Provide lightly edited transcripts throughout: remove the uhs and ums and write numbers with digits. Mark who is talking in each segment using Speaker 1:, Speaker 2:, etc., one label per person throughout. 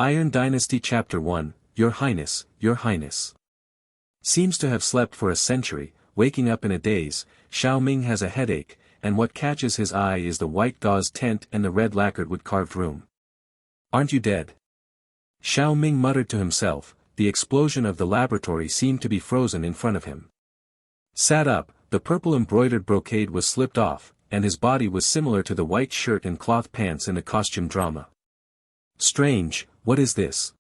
Speaker 1: Iron Dynasty Chapter 1, Your Highness, Your Highness. Seems to have slept for a century, waking up in a daze. Xiao Ming has a headache, and what catches his eye is the white gauze tent and the red lacquered wood-carved room. Aren't you dead? Xiao Ming muttered to himself. The explosion of the laboratory seemed to be frozen in front of him. Sat up, the purple embroidered brocade was slipped off, and his body was similar to the white shirt and cloth pants in the costume drama. Strange, what is this?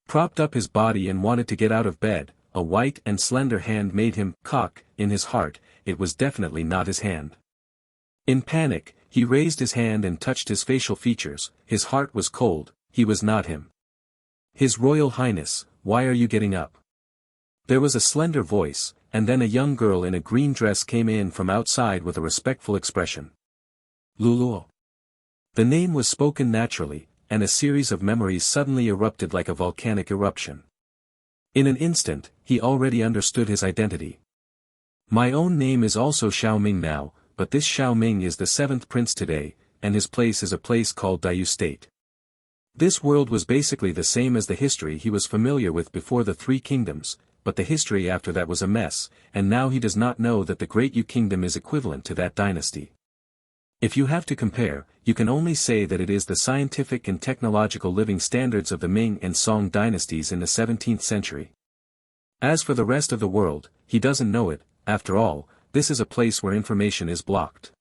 Speaker 1: Propped up his body and wanted to get out of bed, a white and slender hand made him cock. In his heart, it was definitely not his hand. In panic, he raised his hand and touched his facial features. His heart was cold, he was not him. His Royal Highness, why are you getting up? There was a slender voice, and then a young girl in a green dress came in from outside with a respectful expression. Luluo. The name was spoken naturally, and a series of memories suddenly erupted like a volcanic eruption. In an instant, he already understood his identity. My own name is also Xiao Ming now, but this Xiao Ming is the seventh prince today, and his place is a place called Daiyu State. This world was basically the same as the history he was familiar with before the Three Kingdoms, but the history after that was a mess, and now he does not know that the Great Yu Kingdom is equivalent to that dynasty. If you have to compare, you can only say that it is the scientific and technological living standards of the Ming and Song dynasties in the 17th century. As for the rest of the world, he doesn't know it. After all, this is a place where information is blocked.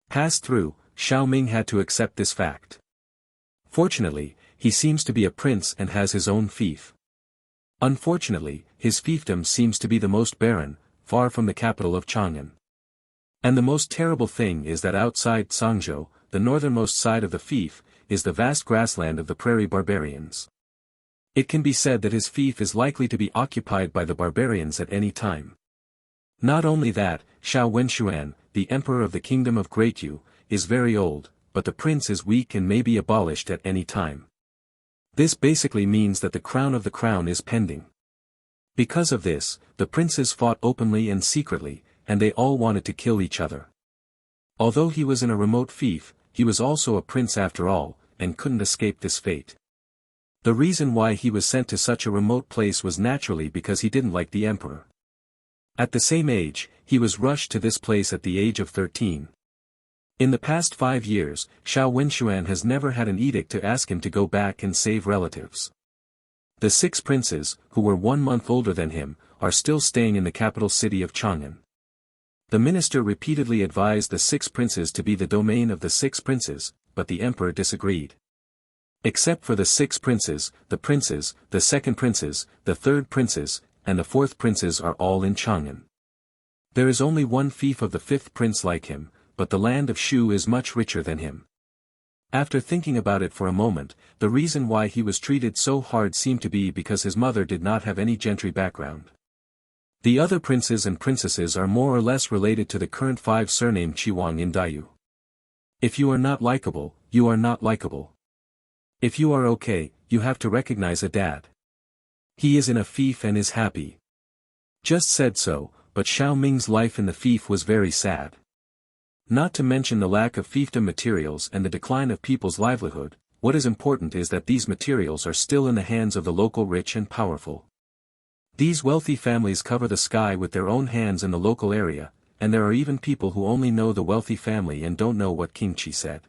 Speaker 1: Passed through, Xiao Ming had to accept this fact. Fortunately, he seems to be a prince and has his own fief. Unfortunately, his fiefdom seems to be the most barren, far from the capital of Chang'an. And the most terrible thing is that outside Sangzhou, the northernmost side of the fief, is the vast grassland of the prairie barbarians. It can be said that his fief is likely to be occupied by the barbarians at any time. Not only that, Xiao Wenshuan, the emperor of the kingdom of Great Yu, is very old, but the prince is weak and may be abolished at any time. This basically means that the crown of the crown is pending. Because of this, the princes fought openly and secretly, and they all wanted to kill each other. Although he was in a remote fief, he was also a prince after all, and couldn't escape this fate. The reason why he was sent to such a remote place was naturally because he didn't like the emperor. At the same age, he was rushed to this place at the age of 13. In the past 5 years, Xiao Wenshuan has never had an edict to ask him to go back and save relatives. The 6 princes, who were 1 month older than him, are still staying in the capital city of Chang'an. The minister repeatedly advised the 6 princes to be the domain of the 6 princes, but the emperor disagreed. Except for the 6 princes, the second princes, the third princes, and the 4th princes are all in Chang'an. There is only one fief of the 5th prince like him, but the land of Shu is much richer than him. After thinking about it for a moment, the reason why he was treated so hard seemed to be because his mother did not have any gentry background. The other princes and princesses are more or less related to the current 5 surnamed Qiwang in Daiyu. If you are not likable, you are not likable. If you are okay, you have to recognize a dad. He is in a fief and is happy. Just said so, but Xiao Ming's life in the fief was very sad. Not to mention the lack of fiefdom materials and the decline of people's livelihood, what is important is that these materials are still in the hands of the local rich and powerful. These wealthy families cover the sky with their own hands in the local area, and there are even people who only know the wealthy family and don't know what King Qi said.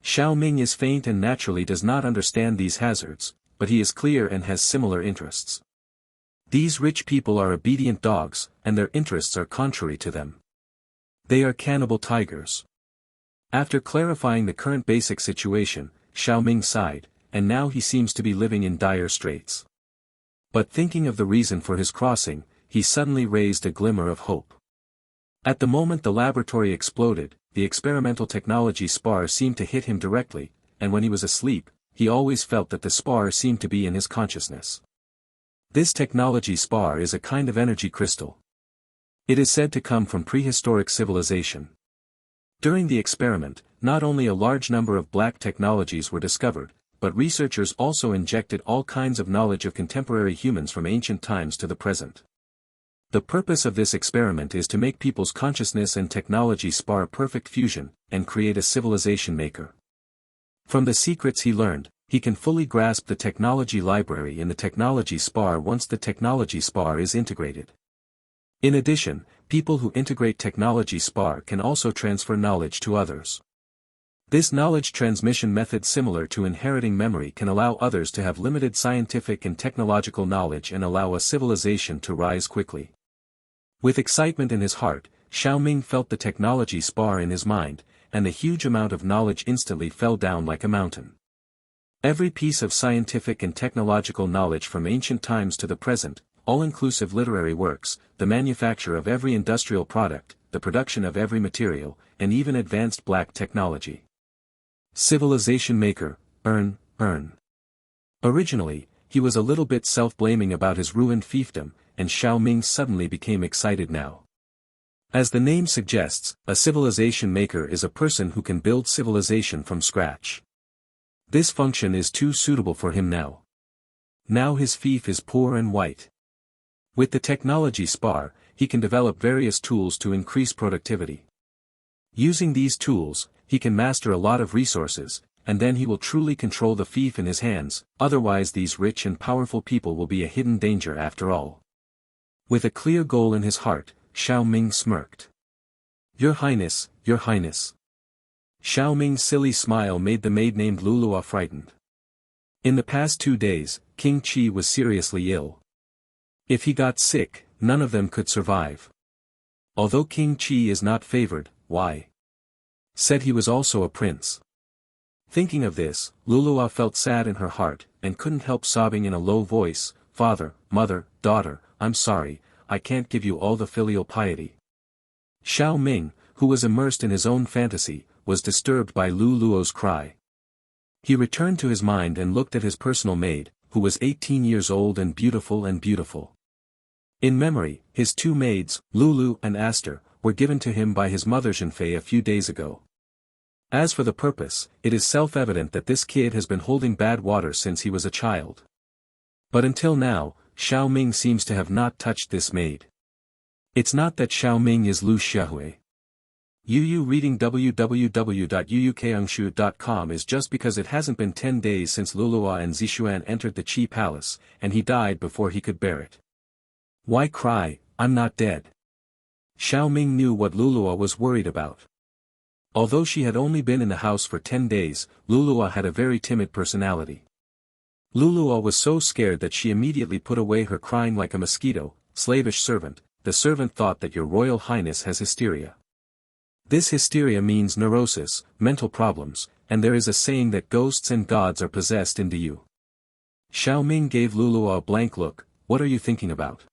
Speaker 1: Xiao Ming is faint and naturally does not understand these hazards, but he is clear and has similar interests. These rich people are obedient dogs, and their interests are contrary to them. They are cannibal tigers. After clarifying the current basic situation, Xiao Ming sighed, and now he seems to be living in dire straits. But thinking of the reason for his crossing, he suddenly raised a glimmer of hope. At the moment the laboratory exploded, the experimental technology spar seemed to hit him directly, and when he was asleep, he always felt that the spar seemed to be in his consciousness. This technology spar is a kind of energy crystal. It is said to come from prehistoric civilization. During the experiment, not only a large number of black technologies were discovered, but researchers also injected all kinds of knowledge of contemporary humans from ancient times to the present. The purpose of this experiment is to make people's consciousness and technology spar perfect fusion, and create a civilization maker. From the secrets he learned, He can fully grasp the technology library in the technology spar once the technology spar is integrated. In addition, people who integrate technology spar can also transfer knowledge to others. This knowledge transmission method, similar to inheriting memory, can allow others to have limited scientific and technological knowledge and allow a civilization to rise quickly. With excitement in his heart, Xiao Ming felt the technology spar in his mind, and the huge amount of knowledge instantly fell down like a mountain. Every piece of scientific and technological knowledge from ancient times to the present, all-inclusive literary works, the manufacture of every industrial product, the production of every material, and even advanced black technology. Civilization maker, earn. Originally, he was a little bit self-blaming about his ruined fiefdom, and Xiao Ming suddenly became excited now. As the name suggests, a civilization maker is a person who can build civilization from scratch. This function is too suitable for him now. Now his fief is poor and white. With the technology spar, he can develop various tools to increase productivity. Using these tools, he can master a lot of resources, and then he will truly control the fief in his hands, otherwise these rich and powerful people will be a hidden danger after all. With a clear goal in his heart, Xiao Ming smirked. Your Highness, Your Highness. Xiao Ming's silly smile made the maid named Lulua frightened. In the past 2 days, King Qi was seriously ill. If he got sick, none of them could survive. Although King Qi is not favored, why? Said he was also a prince. Thinking of this, Lulua felt sad in her heart, and couldn't help sobbing in a low voice, "Father, mother, daughter, I'm sorry, I can't give you all the filial piety." Xiao Ming, who was immersed in his own fantasy, was disturbed by Luluo's cry. He returned to his mind and looked at his personal maid, who was 18 years old and beautiful. In memory, his 2 maids, Lulu and Aster, were given to him by his mother Zhenfei a few days ago. As for the purpose, it is self-evident that this kid has been holding bad water since he was a child. But until now, Xiao Ming seems to have not touched this maid. It's not that Xiao Ming is Lu Xiaohui. Yu reading www.yuukangshu.com is just because it hasn't been 10 days since Lulua and Zixuan entered the Qi Palace, and he died before he could bear it. Why cry, I'm not dead? Xiao Ming knew what Lulua was worried about. Although she had only been in the house for 10 days, Lulua had a very timid personality. Lulua was so scared that she immediately put away her crying like a mosquito. Slavish servant, the servant thought that your Royal Highness has hysteria. This hysteria means neurosis, mental problems, and there is a saying that ghosts and gods are possessed into you. Xiao Ming gave Lulua a blank look. What are you thinking about?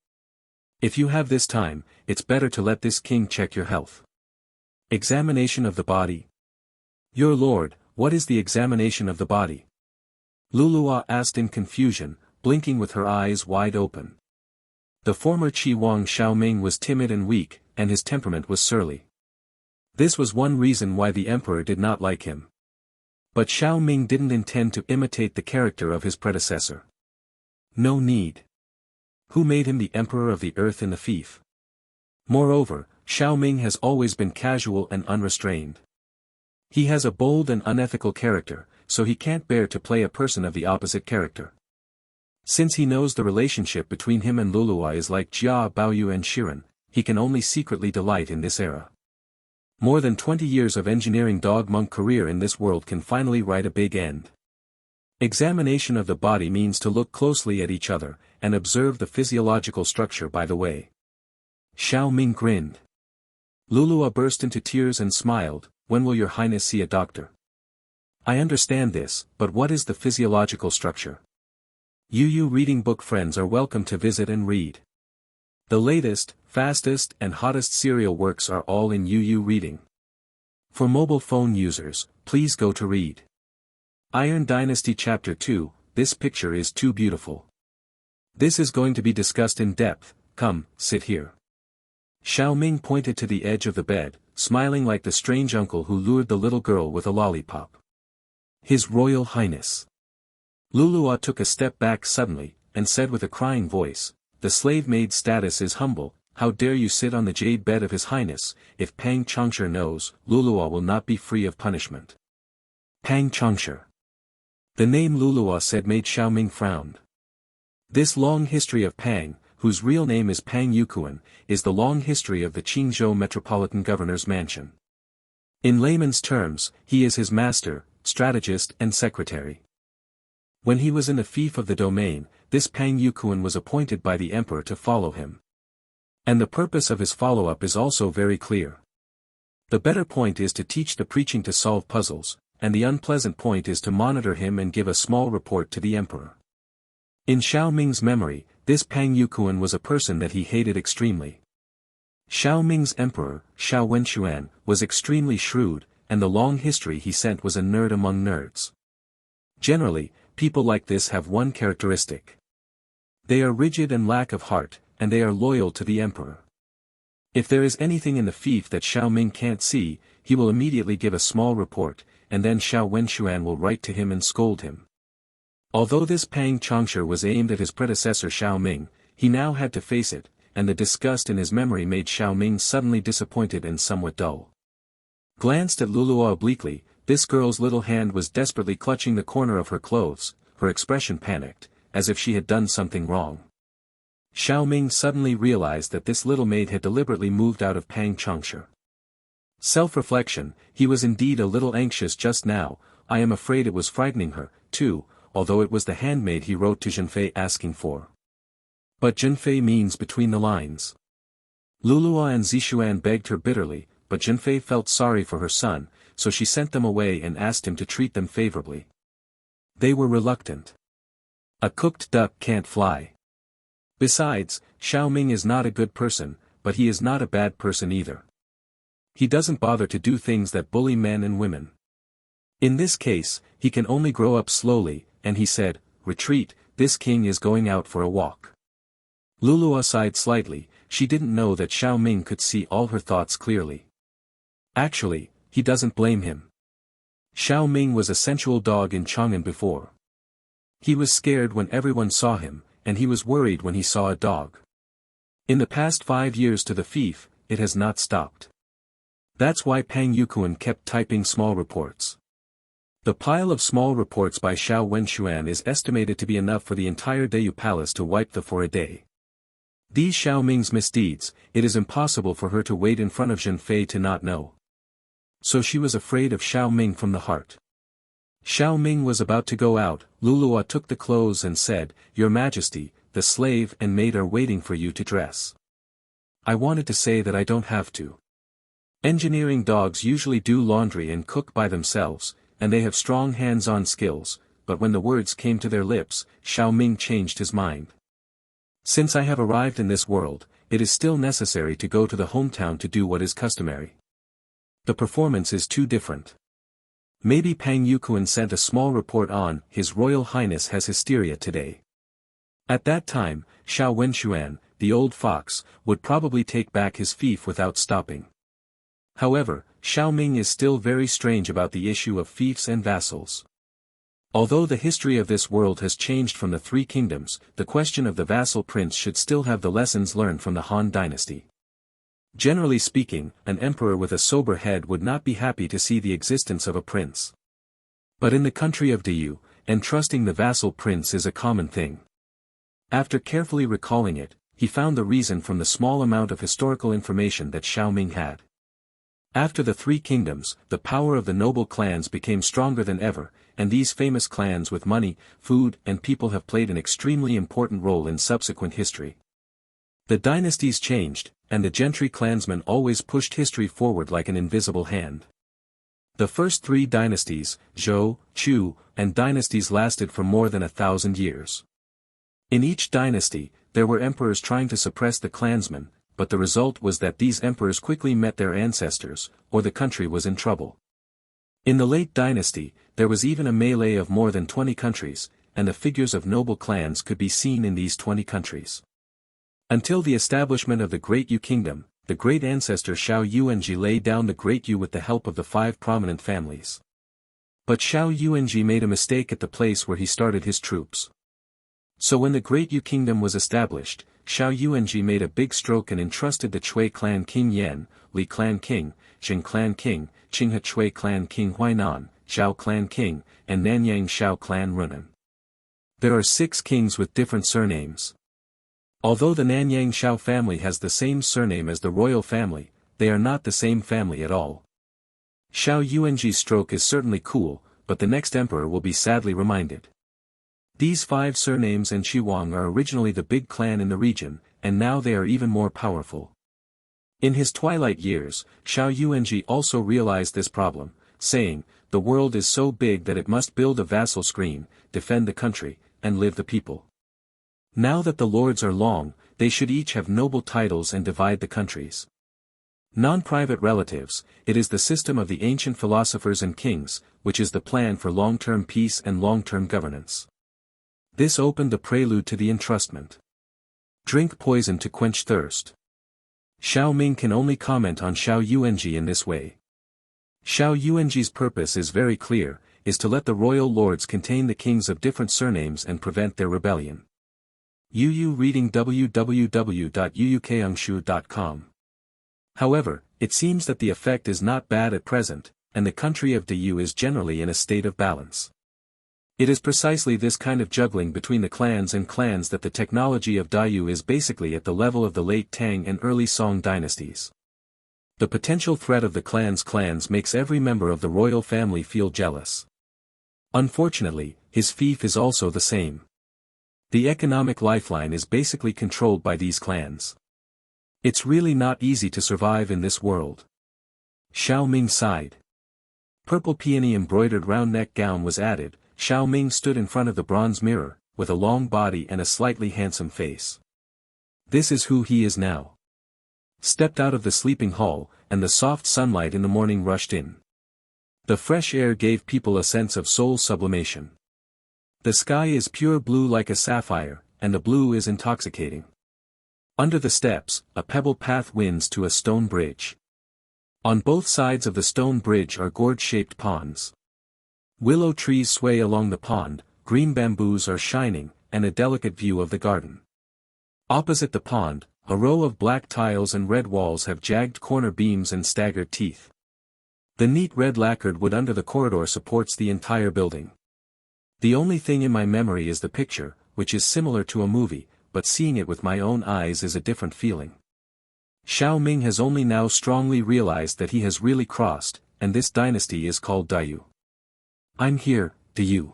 Speaker 1: If you have this time, it's better to let this king check your health. Examination of the body. Your lord, what is the examination of the body? Lulua asked in confusion, blinking with her eyes wide open. The former Qi Wang Xiao Ming was timid and weak, and his temperament was surly. This was one reason why the emperor did not like him. But Xiao Ming didn't intend to imitate the character of his predecessor. No need. Who made him the emperor of the earth in the fief? Moreover, Xiao Ming has always been casual and unrestrained. He has a bold and unethical character, so he can't bear to play a person of the opposite character. Since he knows the relationship between him and Lulua is like Jia Baoyu and Shiren, he can only secretly delight in this era. More than 20 years of engineering dog-monk career in this world can finally write a big end. Examination of the body means to look closely at each other, and observe the physiological structure by the way. Xiao Ming grinned. Lulua burst into tears and smiled. When will your highness see a doctor? I understand this, but what is the physiological structure? Yu reading book friends are welcome to visit and read. The latest, fastest and hottest serial works are all in Yu reading. For mobile phone users, please go to read. Iron Dynasty Chapter 2, this picture is too beautiful. This is going to be discussed in depth. Come, sit here. Xiao Ming pointed to the edge of the bed, smiling like the strange uncle who lured the little girl with a lollipop. His Royal Highness. Lulua took a step back suddenly, and said with a crying voice, the slave maid's status is humble. How dare you sit on the jade bed of His Highness? If Pang Changsha knows, Lulua will not be free of punishment. Pang Changsha. The name Luluo said made Xiaoming frown. This long history of Pang, whose real name is Pang Yukuan, is the long history of the Qingzhou Metropolitan Governor's Mansion. In layman's terms, he is his master, strategist and secretary. When he was in the fief of the domain, this Pang Yukuan was appointed by the emperor to follow him. And the purpose of his follow-up is also very clear. The better point is to teach the preaching to solve puzzles, and the unpleasant point is to monitor him and give a small report to the emperor. In Xiao Ming's memory, this Pang Yukuan was a person that he hated extremely. Xiao Ming's emperor, Xiao Wenxuan, was extremely shrewd, and the long history he sent was a nerd among nerds. Generally, people like this have one characteristic. They are rigid and lack of heart, and they are loyal to the emperor. If there is anything in the fief that Xiao Ming can't see, he will immediately give a small report, and then Xiao Wenxuan will write to him and scold him. Although this Pang Changshe was aimed at his predecessor Xiao Ming, he now had to face it, and the disgust in his memory made Xiao Ming suddenly disappointed and somewhat dull. Glanced at Luluo obliquely, this girl's little hand was desperately clutching the corner of her clothes, her expression panicked, as if she had done something wrong. Xiao Ming suddenly realized that this little maid had deliberately moved out of Pang Changshe. Self-reflection, he was indeed a little anxious just now. I am afraid it was frightening her, too, although it was the handmaid he wrote to Zhenfei asking for. But Zhenfei means between the lines. Luluo and Zixuan begged her bitterly, but Zhenfei felt sorry for her son, so she sent them away and asked him to treat them favorably. They were reluctant. A cooked duck can't fly. Besides, Xiao Ming is not a good person, but he is not a bad person either. He doesn't bother to do things that bully men and women. In this case, he can only grow up slowly, and he said, "Retreat, this king is going out for a walk." Luluo sighed slightly. She didn't know that Xiao Ming could see all her thoughts clearly. Actually, he doesn't blame him. Xiao Ming was a sensual dog in Chang'an before. He was scared when everyone saw him, and he was worried when he saw a dog. In the past 5 years to the fief, it has not stopped. That's why Pang Yukuan kept typing small reports. The pile of small reports by Xiao Wenxuan is estimated to be enough for the entire Dayu Palace to wipe the for a day. These Xiao Ming's misdeeds, it is impossible for her to wait in front of Zhenfei to not know. So she was afraid of Xiao Ming from the heart. Xiao Ming was about to go out. Luluo took the clothes and said, "Your Majesty, the slave and maid are waiting for you to dress." I wanted to say that I don't have to. Engineering dogs usually do laundry and cook by themselves, and they have strong hands-on skills, but when the words came to their lips, Xiao Ming changed his mind. Since I have arrived in this world, it is still necessary to go to the hometown to do what is customary. The performance is too different. Maybe Pang Yukuan sent a small report on, His Royal Highness has hysteria today. At that time, Xiao Wenxuan, the old fox, would probably take back his fief without stopping. However, Xiao Ming is still very strange about the issue of fiefs and vassals. Although the history of this world has changed from the Three Kingdoms, the question of the vassal prince should still have the lessons learned from the Han Dynasty. Generally speaking, an emperor with a sober head would not be happy to see the existence of a prince. But in the country of Dayu, entrusting the vassal prince is a common thing. After carefully recalling it, he found the reason from the small amount of historical information that Xiao Ming had. After the Three Kingdoms, the power of the noble clans became stronger than ever, and these famous clans with money, food and people have played an extremely important role in subsequent history. The dynasties changed, and the gentry clansmen always pushed history forward like an invisible hand. The first 3 dynasties, Zhou, Chu, and dynasties lasted for more than 1,000 years. In each dynasty, there were emperors trying to suppress the clansmen, but the result was that these emperors quickly met their ancestors, or the country was in trouble. In the late dynasty, there was even a melee of more than 20 countries, and the figures of noble clans could be seen in these 20 countries. Until the establishment of the Great Yu Kingdom, the great ancestor Xiao Yuanji laid down the Great Yu with the help of the 5 prominent families. But Xiao Yuanji made a mistake at the place where he started his troops. So when the Great Yu Kingdom was established, Xiao Yuanji made a big stroke and entrusted the Chui clan King Yan, Li clan King, Jing clan King, Qinghe Chui clan King Huainan, Zhao clan king, and Nanyang Shao clan runen. There are 6 kings with different surnames. Although the Nanyang Shao family has the same surname as the royal family, they are not the same family at all. Xiao Yuanji's stroke is certainly cool, but the next emperor will be sadly reminded. These 5 surnames and Shiwang are originally the big clan in the region, and now they are even more powerful. In his twilight years, Xiao Yuanji also realized this problem, saying, "The world is so big that it must build a vassal screen, defend the country, and live the people. Now that the lords are long, they should each have noble titles and divide the countries. Non-private relatives, it is the system of the ancient philosophers and kings, which is the plan for long-term peace and long-term governance." This opened the prelude to the entrustment. Drink poison to quench thirst. Xiao Ming can only comment on Xiao Yuanji in this way. Xiao Yuanji's purpose is very clear, is to let the royal lords contain the kings of different surnames and prevent their rebellion. Yu reading www.yuukangshu.com. However, it seems that the effect is not bad at present, and the country of Diyu is generally in a state of balance. It is precisely this kind of juggling between the clans that the technology of Diyu is basically at the level of the late Tang and early Song dynasties. The potential threat of the clans makes every member of the royal family feel jealous. Unfortunately, his fief is also the same. The economic lifeline is basically controlled by these clans. It's really not easy to survive in this world. Xiao Ming sighed. Purple peony embroidered round neck gown was added. Xiao Ming stood in front of the bronze mirror, with a long body and a slightly handsome face. This is who he is now. Stepped out of the sleeping hall, and the soft sunlight in the morning rushed in. The fresh air gave people a sense of soul sublimation. The sky is pure blue like a sapphire, and the blue is intoxicating. Under the steps, a pebble path winds to a stone bridge. On both sides of the stone bridge are gourd-shaped ponds. Willow trees sway along the pond, green bamboos are shining, and a delicate view of the garden. Opposite the pond, a row of black tiles and red walls have jagged corner beams and staggered teeth. The neat red lacquered wood under the corridor supports the entire building. The only thing in my memory is the picture, which is similar to a movie, but seeing it with my own eyes is a different feeling. Xiao Ming has only now strongly realized that he has really crossed, and this dynasty is called Diyu. "I'm here, Diyu,"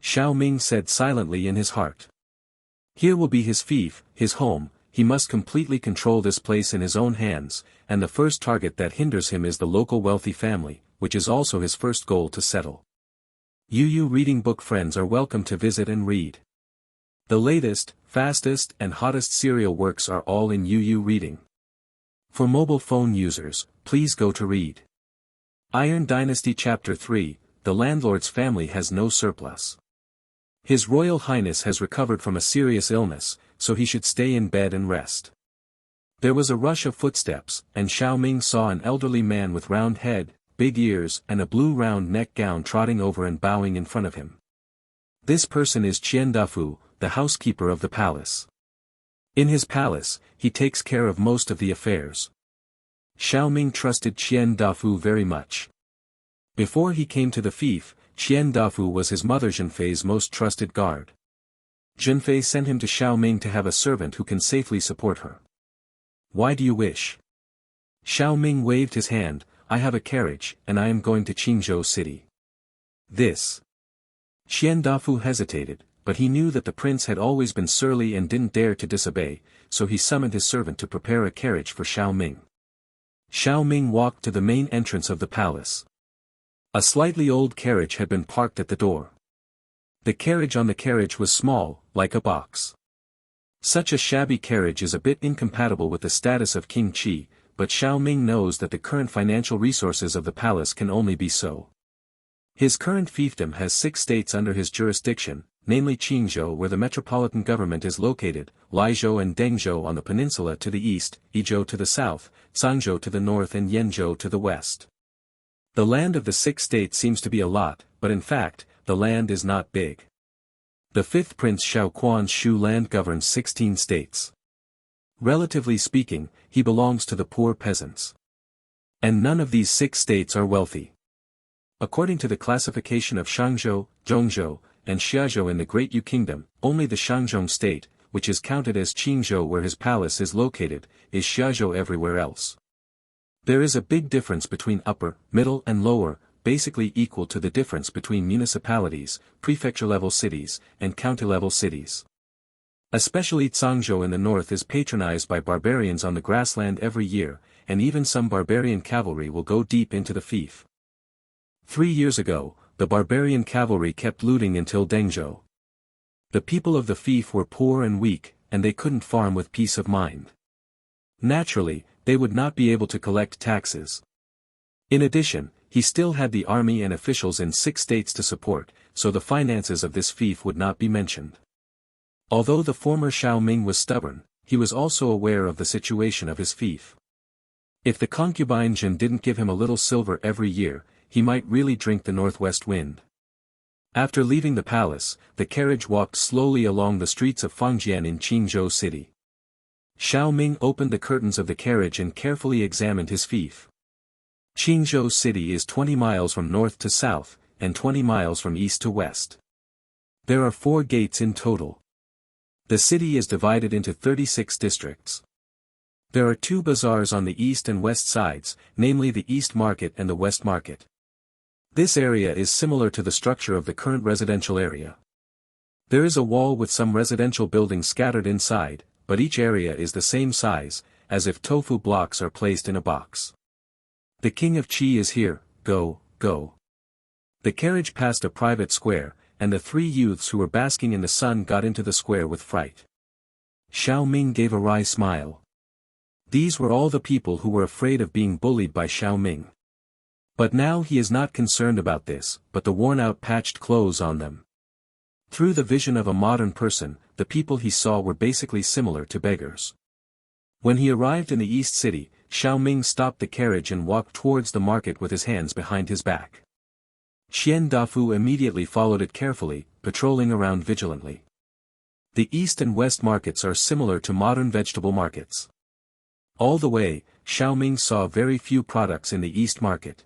Speaker 1: Xiao Ming said silently in his heart. Here will be his fief, his home. He must completely control this place in his own hands, and the first target that hinders him is the local wealthy family, which is also his first goal to settle. Yu reading book friends are welcome to visit and read. The latest, fastest and hottest serial works are all in Yu reading. For mobile phone users, please go to read. Iron Dynasty Chapter 3, The Landlord's Family Has No Surplus. His Royal Highness has recovered from a serious illness, so he should stay in bed and rest. There was a rush of footsteps, and Xiao Ming saw an elderly man with round head, big ears and a blue round neck gown trotting over and bowing in front of him. This person is Qian Dafu, the housekeeper of the palace. In his palace, he takes care of most of the affairs. Xiao Ming trusted Qian Dafu very much. Before he came to the fief, Qian Dafu was his mother Zhenfei's most trusted guard. Zhenfei sent him to Xiao Ming to have a servant who can safely support her. "Why do you wish?" Xiao Ming waved his hand. "I have a carriage, and I am going to Qingzhou city." This. Qian Dafu hesitated, but he knew that the prince had always been surly and didn't dare to disobey, so he summoned his servant to prepare a carriage for Xiao Ming. Xiao Ming walked to the main entrance of the palace. A slightly old carriage had been parked at the door. The carriage on the carriage was small, like a box. Such a shabby carriage is a bit incompatible with the status of King Qi, but Xiao Ming knows that the current financial resources of the palace can only be so. His current fiefdom has 6 states under his jurisdiction, namely Qingzhou where the metropolitan government is located, Laizhou and Dengzhou on the peninsula to the east, Yizhou to the south, Cangzhou to the north and Yanzhou to the west. The land of the 6 states seems to be a lot, but in fact, the land is not big. The 5th Prince Xiao Quan's Shu land governs 16 states. Relatively speaking, he belongs to the poor peasants. And none of these 6 states are wealthy. According to the classification of Shangzhou, Zhongzhou, and Xiazhou in the Great Yu Kingdom, only the Shangzhou state, which is counted as Qingzhou where his palace is located, is Xiazhou everywhere else. There is a big difference between upper, middle and lower, basically equal to the difference between municipalities, prefecture-level cities, and county-level cities. Especially Zhangzhou in the north is patronized by barbarians on the grassland every year, and even some barbarian cavalry will go deep into the fief. 3 years ago, the barbarian cavalry kept looting until Dengzhou. The people of the fief were poor and weak, and they couldn't farm with peace of mind. Naturally, they would not be able to collect taxes. In addition, he still had the army and officials in 6 states to support, so the finances of this fief would not be mentioned. Although the former Xiao Ming was stubborn, he was also aware of the situation of his fief. If the concubine Jin didn't give him a little silver every year, he might really drink the northwest wind. After leaving the palace, the carriage walked slowly along the streets of Fangjian in Qingzhou city. Xiao Ming opened the curtains of the carriage and carefully examined his fief. Qingzhou city is 20 miles from north to south, and 20 miles from east to west. There are 4 gates in total. The city is divided into 36 districts. There are 2 bazaars on the east and west sides, namely the East Market and the West Market. This area is similar to the structure of the current residential area. There is a wall with some residential buildings scattered inside, but each area is the same size, as if tofu blocks are placed in a box. The king of Qi is here, go, go. The carriage passed a private square, and the 3 youths who were basking in the sun got into the square with fright. Xiao Ming gave a wry smile. These were all the people who were afraid of being bullied by Xiao Ming. But now he is not concerned about this, but the worn-out patched clothes on them. Through the vision of a modern person, the people he saw were basically similar to beggars. When he arrived in the East City, Xiao Ming stopped the carriage and walked towards the market with his hands behind his back. Xian Dafu immediately followed it carefully, patrolling around vigilantly. The East and West markets are similar to modern vegetable markets. All the way, Xiao Ming saw very few products in the East market.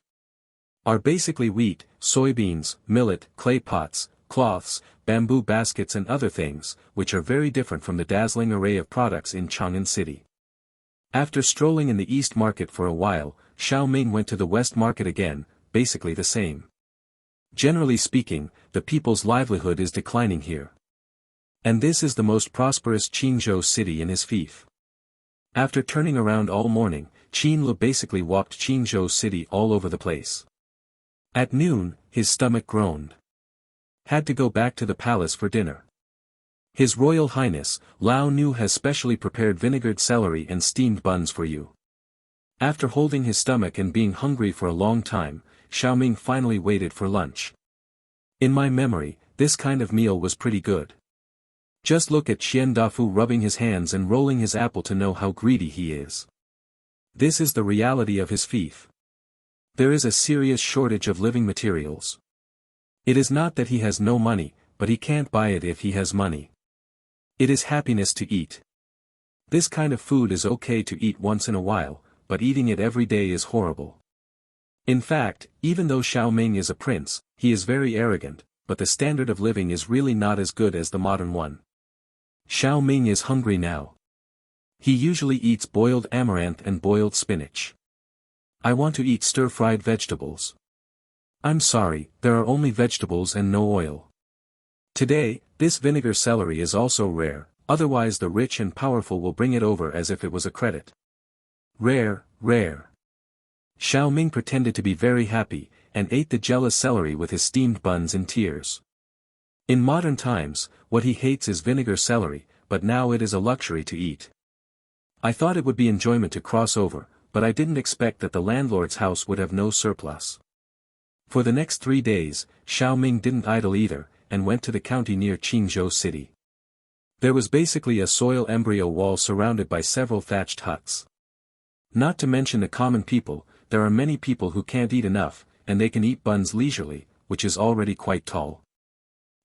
Speaker 1: Are basically wheat, soybeans, millet, clay pots, cloths, bamboo baskets and other things, which are very different from the dazzling array of products in Chang'an City. After strolling in the East Market for a while, Xiao Ming went to the West Market again, basically the same. Generally speaking, the people's livelihood is declining here. And this is the most prosperous Qingzhou city in his fief. After turning around all morning, Qin Lu basically walked Qingzhou city all over the place. At noon, his stomach groaned. Had to go back to the palace for dinner. His Royal Highness, Lao Nu has specially prepared vinegared celery and steamed buns for you. After holding his stomach and being hungry for a long time, Xiao Ming finally waited for lunch. In my memory, this kind of meal was pretty good. Just look at Xian Dafu rubbing his hands and rolling his apple to know how greedy he is. This is the reality of his fief. There is a serious shortage of living materials. It is not that he has no money, but he can't buy it if he has money. It is happiness to eat. This kind of food is okay to eat once in a while, but eating it every day is horrible. In fact, even though Xiao Ming is a prince, he is very arrogant, but the standard of living is really not as good as the modern one. Xiao Ming is hungry now. He usually eats boiled amaranth and boiled spinach. I want to eat stir-fried vegetables. I'm sorry, there are only vegetables and no oil. Today, this vinegar celery is also rare, otherwise the rich and powerful will bring it over as if it was a credit. Rare, rare. Xiao Ming pretended to be very happy, and ate the jealous celery with his steamed buns in tears. In modern times, what he hates is vinegar celery, but now it is a luxury to eat. I thought it would be enjoyment to cross over, but I didn't expect that the landlord's house would have no surplus. For the next 3 days, Xiao Ming didn't idle either, and went to the county near Qingzhou city. There was basically a soil embryo wall surrounded by several thatched huts. Not to mention the common people, there are many people who can't eat enough, and they can eat buns leisurely, which is already quite tall.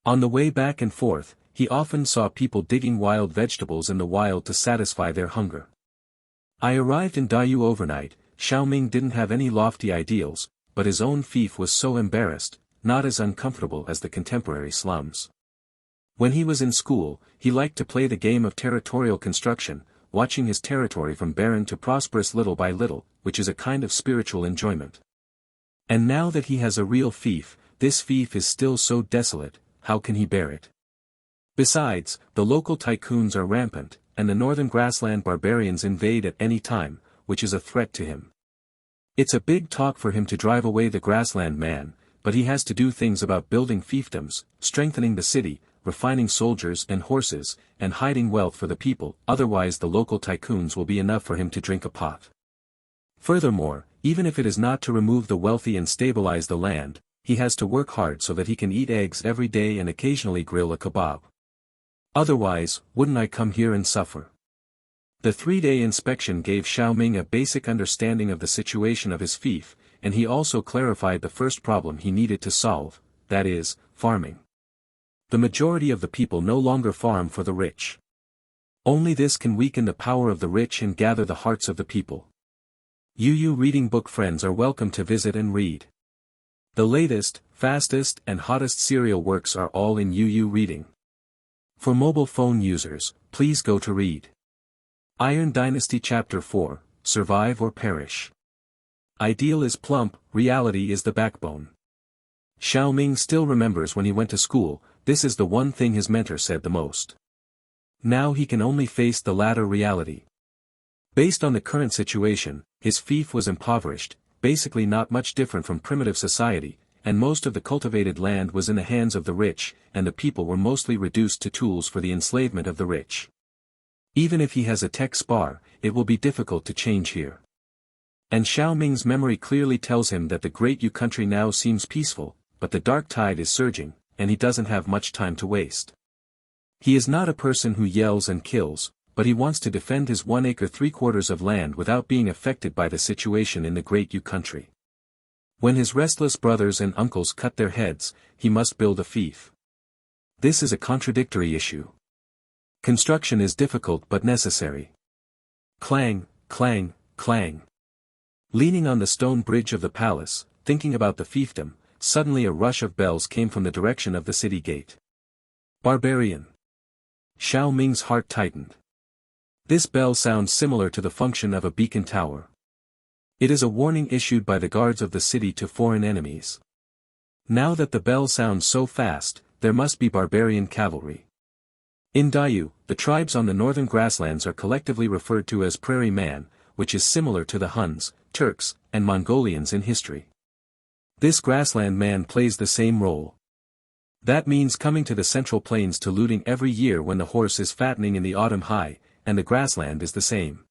Speaker 1: On the way back and forth, he often saw people digging wild vegetables in the wild to satisfy their hunger. I arrived in Dayu overnight. Xiao Ming didn't have any lofty ideals, but his own fief was so embarrassed, not as uncomfortable as the contemporary slums. When he was in school, he liked to play the game of territorial construction, watching his territory from barren to prosperous little by little, which is a kind of spiritual enjoyment. And now that he has a real fief, this fief is still so desolate, how can he bear it? Besides, the local tycoons are rampant, and the northern grassland barbarians invade at any time, which is a threat to him. It's a big talk for him to drive away the grassland man, but he has to do things about building fiefdoms, strengthening the city, refining soldiers and horses, and hiding wealth for the people, otherwise the local tycoons will be enough for him to drink a pot. Furthermore, even if it is not to remove the wealthy and stabilize the land, he has to work hard so that he can eat eggs every day and occasionally grill a kebab. Otherwise, wouldn't I come here and suffer? The 3-day inspection gave Xiaoming a basic understanding of the situation of his fief, and he also clarified the first problem he needed to solve, that is, farming. The majority of the people no longer farm for the rich. Only this can weaken the power of the rich and gather the hearts of the people. UU Reading Book friends are welcome to visit and read. The latest, fastest and hottest serial works are all in UU Reading. For mobile phone users, please go to read. Iron Dynasty Chapter 4, Survive or Perish. Ideal is plump, reality is the backbone. Xiaoming still remembers when he went to school, this is the one thing his mentor said the most. Now he can only face the latter reality. Based on the current situation, his fief was impoverished, basically not much different from primitive society, and most of the cultivated land was in the hands of the rich, and the people were mostly reduced to tools for the enslavement of the rich. Even if he has a tech spar, it will be difficult to change here. And Xiaoming's memory clearly tells him that the great Yu country now seems peaceful, but the dark tide is surging, and he doesn't have much time to waste. He is not a person who yells and kills, but he wants to defend his 1 acre 3/4 of land without being affected by the situation in the great Yu country. When his restless brothers and uncles cut their heads, he must build a fief. This is a contradictory issue. Construction is difficult but necessary. Clang, clang, clang. Leaning on the stone bridge of the palace, thinking about the fiefdom, suddenly a rush of bells came from the direction of the city gate. Barbarian. Xiaoming's heart tightened. This bell sounds similar to the function of a beacon tower. It is a warning issued by the guards of the city to foreign enemies. Now that the bell sounds so fast, there must be barbarian cavalry. In Dayu, the tribes on the northern grasslands are collectively referred to as Prairie Man, which is similar to the Huns, Turks, and Mongolians in history. This grassland man plays the same role. That means coming to the Central Plains to looting every year when the horse is fattening in the autumn high, and the grassland is the same.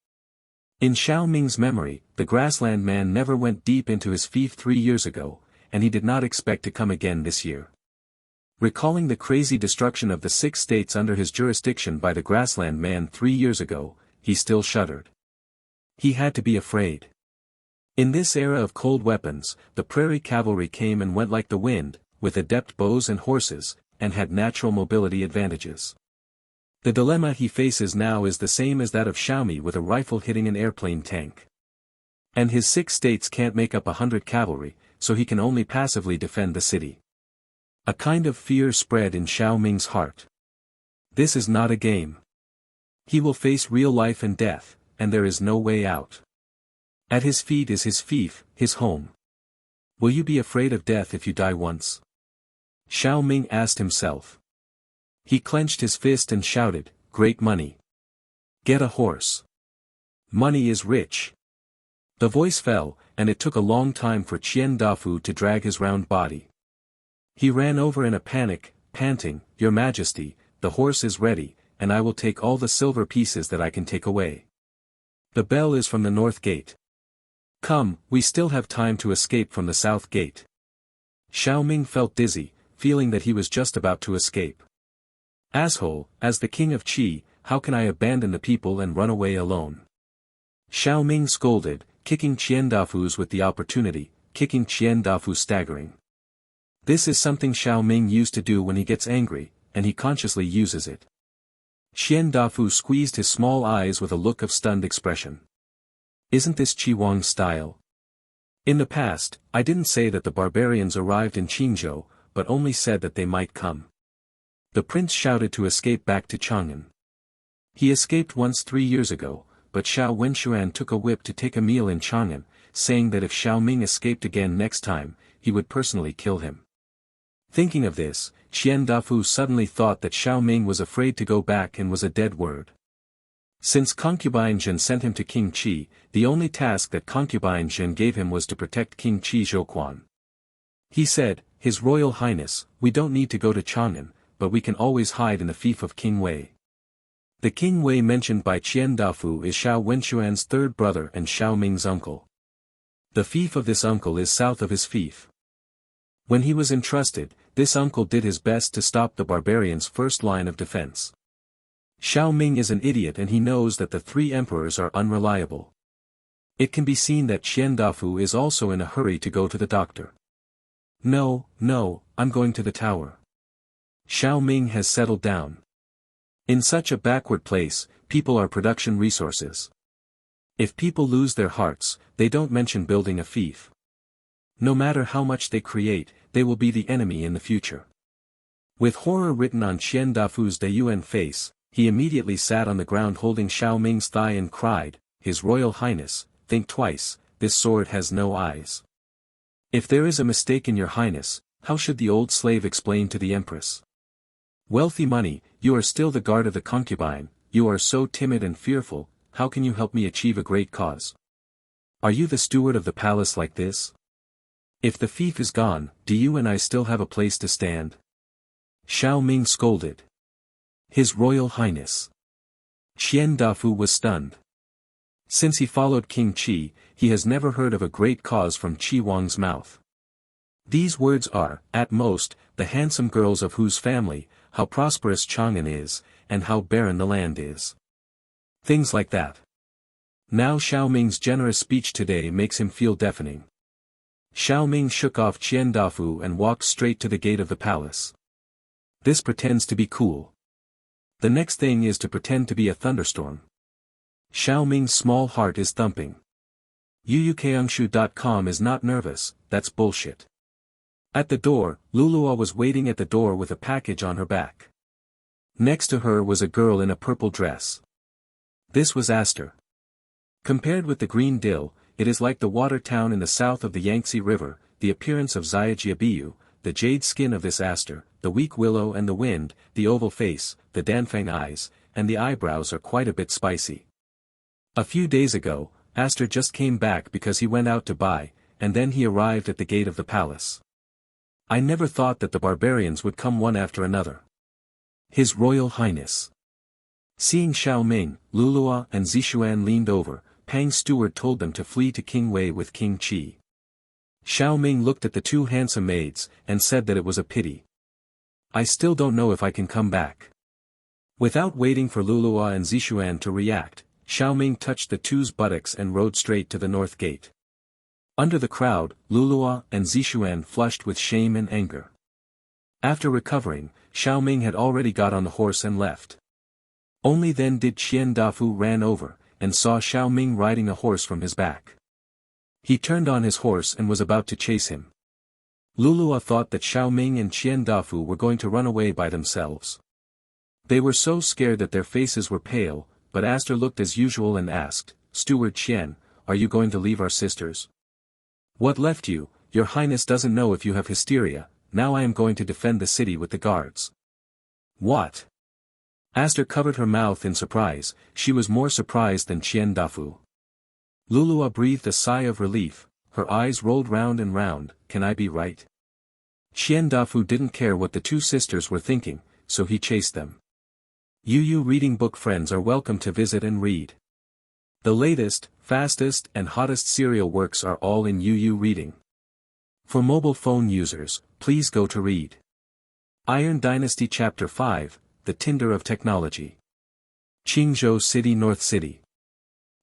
Speaker 1: In Xiaoming's memory, the grassland man never went deep into his fief 3 years ago, and he did not expect to come again this year. Recalling the crazy destruction of the 6 states under his jurisdiction by the grassland man 3 years ago, he still shuddered. He had to be afraid. In this era of cold weapons, the prairie cavalry came and went like the wind, with adept bows and horses, and had natural mobility advantages. The dilemma he faces now is the same as that of Xiaomi with a rifle hitting an airplane tank. And his 6 states can't make up 100 cavalry, so he can only passively defend the city. A kind of fear spread in Xiaoming's heart. This is not a game. He will face real life and death, and there is no way out. At his feet is his fief, his home. Will you be afraid of death if you die once? Xiaoming asked himself. He clenched his fist and shouted, "Great money. Get a horse. Money is rich." The voice fell, and it took a long time for Qian Dafu to drag his round body. He ran over in a panic, panting, "Your Majesty, the horse is ready, and I will take all the silver pieces that I can take away. The bell is from the north gate. Come, we still have time to escape from the south gate." Xiaoming felt dizzy, feeling that he was just about to escape. Asshole, as the king of Qi, how can I abandon the people and run away alone? Xiaoming scolded, kicking Qian Dafu's with the opportunity, kicking Qian Dafu staggering. This is something Xiaoming used to do when he gets angry, and he consciously uses it. Qian Dafu squeezed his small eyes with a look of stunned expression. Isn't this Qi Wang's style? In the past, I didn't say that the barbarians arrived in Qingzhou, but only said that they might come. The prince shouted to escape back to Chang'an. He escaped once 3 years ago, but Xiao Wenxuan took a whip to take a meal in Chang'an, saying that if Xiao Ming escaped again next time, he would personally kill him. Thinking of this, Qian Dafu suddenly thought that Xiao Ming was afraid to go back and was a dead word. Since concubine Zhen sent him to King Qi, the only task that concubine Zhen gave him was to protect King Qi Zhouquan. He said, "His Royal Highness, we don't need to go to Chang'an, but we can always hide in the fief of King Wei." The King Wei mentioned by Qian Dafu is Xiao Wenxuan's third brother and Xiao Ming's uncle. The fief of this uncle is south of his fief. When he was entrusted, this uncle did his best to stop the barbarians' first line of defense. Xiao Ming is an idiot and he knows that the 3 emperors are unreliable. It can be seen that Qian Dafu is also in a hurry to go to the doctor. "No, I'm going to the tower." Xiao Ming has settled down. In such a backward place, people are production resources. If people lose their hearts, they don't mention building a fief. No matter how much they create, they will be the enemy in the future. With horror written on Qian Dafu's Dayuan face, he immediately sat on the ground holding Xiao Ming's thigh and cried, "His Royal Highness, think twice, this sword has no eyes. If there is a mistake in your Highness, how should the old slave explain to the Empress? Wealthy money, you are still the guard of the concubine, you are so timid and fearful, how can you help me achieve a great cause? Are you the steward of the palace like this? If the fief is gone, do you and I still have a place to stand?" Xiao Ming scolded. "His Royal Highness." Qian Dafu was stunned. Since he followed King Qi, he has never heard of a great cause from Qi Wang's mouth. These words are, at most, the handsome girls of whose family, how prosperous Chang'an is, and how barren the land is. Things like that. Now Xiao Ming's generous speech today makes him feel deafening. Xiao Ming shook off Qian Dafu and walked straight to the gate of the palace. This pretends to be cool. The next thing is to pretend to be a thunderstorm. Xiao Ming's small heart is thumping. Yuyukeangshu.com is not nervous, that's bullshit. At the door, Lulua was waiting at the door with a package on her back. Next to her was a girl in a purple dress. This was Aster. Compared with the green dill, it is like the water town in the south of the Yangtze River, the appearance of Xiajiabiyu, the jade skin of this Aster, the weak willow and the wind, the oval face, the Danfang eyes, and the eyebrows are quite a bit spicy. A few days ago, Aster just came back because he went out to buy, and then he arrived at the gate of the palace. I never thought that the barbarians would come one after another. His Royal Highness. Seeing Xiao Ming, Lulua and Zishuan leaned over, Pang's steward told them to flee to King Wei with King Qi. Xiao Ming looked at the 2 handsome maids, and said that it was a pity. I still don't know if I can come back. Without waiting for Lulua and Zishuan to react, Xiao Ming touched the 2's buttocks and rode straight to the north gate. Under the crowd, Lulua and Zishuan flushed with shame and anger. After recovering, Xiao Ming had already got on the horse and left. Only then did Qian Dafu ran over, and saw Xiao Ming riding a horse from his back. He turned on his horse and was about to chase him. Lulua thought that Xiao Ming and Qian Dafu were going to run away by themselves. They were so scared that their faces were pale, but Aster looked as usual and asked, "Steward Qian, are you going to leave our sisters?" "What left you? Your Highness doesn't know if you have hysteria, now I am going to defend the city with the guards." "What?" Aster covered her mouth in surprise, she was more surprised than Qian Dafu. Lulua breathed a sigh of relief, her eyes rolled round and round, "Can I be right?" Qian Dafu didn't care what the 2 sisters were thinking, so he chased them. Yu Reading Book friends are welcome to visit and read. The latest, fastest and hottest serial works are all in Yu Reading. For mobile phone users, please go to read. Iron Dynasty Chapter 5, The Tinder of Technology. Qingzhou City, North City.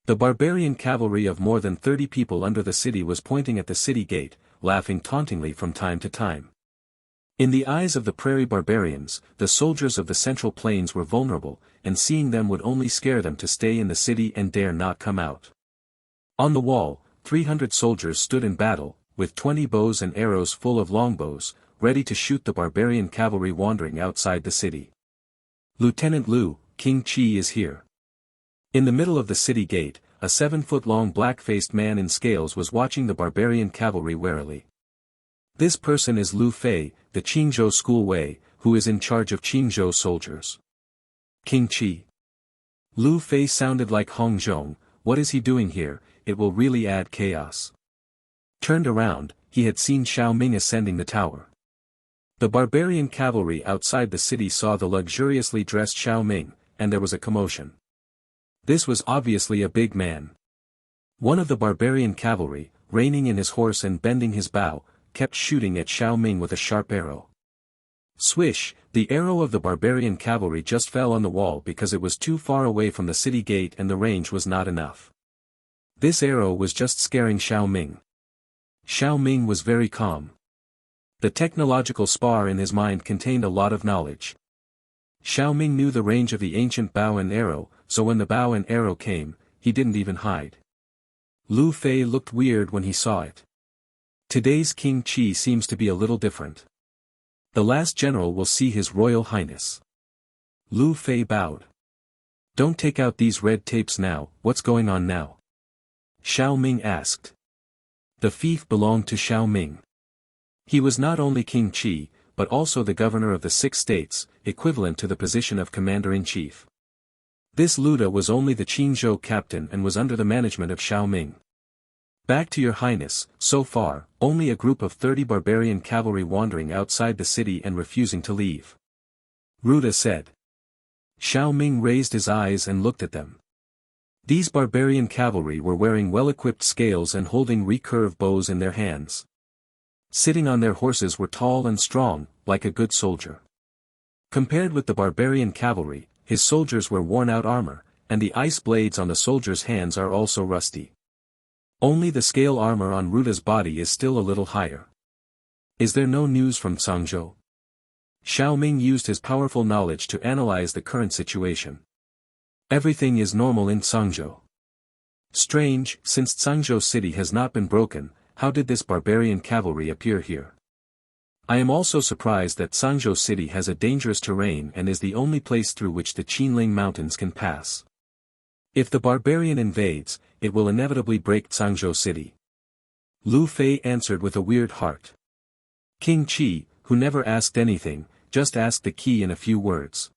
Speaker 1: The barbarian cavalry of more than 30 people under the city was pointing at the city gate, laughing tauntingly from time to time. In the eyes of the prairie barbarians, the soldiers of the Central Plains were vulnerable, and seeing them would only scare them to stay in the city and dare not come out. On the wall, 300 soldiers stood in battle, with 20 bows and arrows full of longbows, ready to shoot the barbarian cavalry wandering outside the city. "Lieutenant Lu, King Qi is here." In the middle of the city gate, a 7-foot-long black-faced man in scales was watching the barbarian cavalry warily. This person is Lu Fei, the Qingzhou school Wei, who is in charge of Qingzhou soldiers. "King Qi." Lu Fei sounded like Hong Zhong. What is he doing here? It will really add chaos. Turned around, he had seen Xiao Ming ascending the tower. The barbarian cavalry outside the city saw the luxuriously dressed Xiao Ming, and there was a commotion. This was obviously a big man. One of the barbarian cavalry, reining in his horse and bending his bow, kept shooting at Xiao Ming with a sharp arrow. Swish, the arrow of the barbarian cavalry just fell on the wall because it was too far away from the city gate and the range was not enough. This arrow was just scaring Xiao Ming. Xiao Ming was very calm. The technological spar in his mind contained a lot of knowledge. Xiao Ming knew the range of the ancient bow and arrow, so when the bow and arrow came, he didn't even hide. Lu Fei looked weird when he saw it. Today's King Qi seems to be a little different. The last general will see His Royal Highness. Lu Fei bowed. "Don't take out these red tapes now, what's going on now?" Xiao Ming asked. The fief belonged to Xiao Ming. He was not only King Qi, but also the governor of the 6 states, equivalent to the position of commander-in-chief. This Luda was only the Qingzhou captain and was under the management of Xiao Ming. "Back to your highness, so far, only a group of 30 barbarian cavalry wandering outside the city and refusing to leave," Ruda said. Xiao Ming raised his eyes and looked at them. These barbarian cavalry were wearing well-equipped scales and holding recurve bows in their hands. Sitting on their horses were tall and strong, like a good soldier. Compared with the barbarian cavalry, his soldiers wear worn-out armor, and the ice blades on the soldiers' hands are also rusty. Only the scale armor on Ruda's body is still a little higher. "Is there no news from Cangzhou?" Xiao Ming used his powerful knowledge to analyze the current situation. "Everything is normal in Cangzhou." "Strange, since Cangzhou city has not been broken, how did this barbarian cavalry appear here? I am also surprised that Cangzhou city has a dangerous terrain and is the only place through which the Qinling mountains can pass. If the barbarian invades, it will inevitably break Cangzhou city." Lu Fei answered with a weird heart. King Qi, who never asked anything, just asked the key in a few words.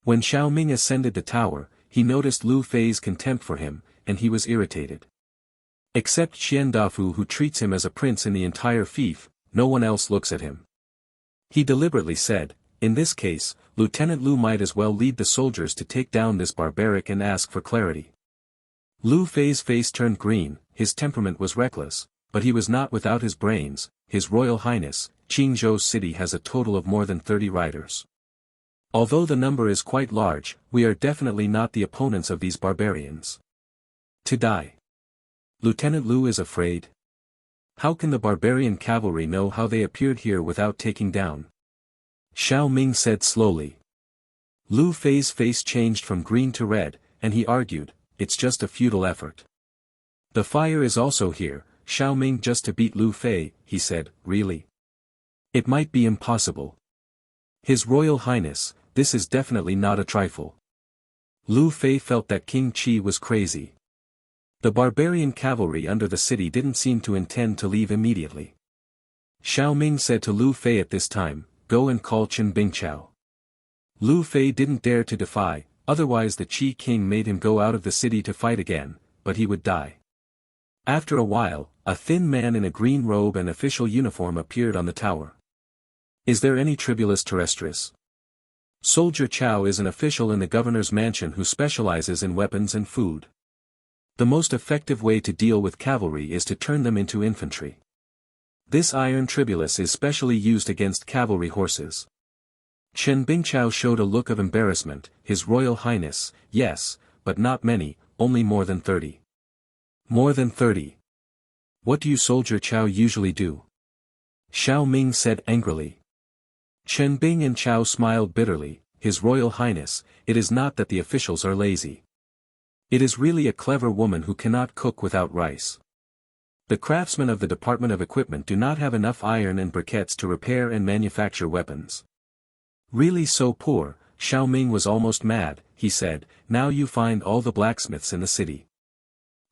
Speaker 1: When Xiao Ming ascended the tower, he noticed Lu Fei's contempt for him, and he was irritated. Except Xian Dafu, who treats him as a prince in the entire fief, no one else looks at him. He deliberately said, "In this case, Lieutenant Lu might as well lead the soldiers to take down this barbaric and ask for clarity." Lu Fei's face turned green, his temperament was reckless, but he was not without his brains. "His Royal Highness, Qingzhou city has a total of more than 30 riders. Although the number is quite large, we are definitely not the opponents of these barbarians. To die. Lieutenant Lu is afraid. How can the barbarian cavalry know how they appeared here without taking down?" Xiao Ming said slowly. Lu Fei's face changed from green to red, and he argued, "It's just a futile effort. The fire is also here, Xiao Ming, just to beat Lu Fei," he said. "Really? It might be impossible. His Royal Highness, this is definitely not a trifle." Lu Fei felt that King Qi was crazy. The barbarian cavalry under the city didn't seem to intend to leave immediately. Xiao Ming said to Lu Fei at this time, "Go and call Chen Bingqiao." Lu Fei didn't dare to defy, otherwise the Qi king made him go out of the city to fight again, but he would die. After a while, a thin man in a green robe and official uniform appeared on the tower. "Is there any tribulus terrestris?" Soldier Chow is an official in the governor's mansion who specializes in weapons and food. The most effective way to deal with cavalry is to turn them into infantry. This iron tribulus is specially used against cavalry horses. Chen Bingqiao showed a look of embarrassment. "His Royal Highness, yes, but not many, only more than 30. "More than 30. What do you Soldier Chow usually do?" Xiao Ming said angrily. Chen Bing and Chow smiled bitterly. "His Royal Highness, it is not that the officials are lazy. It is really a clever woman who cannot cook without rice. The craftsmen of the Department of Equipment do not have enough iron and briquettes to repair and manufacture weapons. Really so poor, Xiao Ming was almost mad, he said, now you find all the blacksmiths in the city.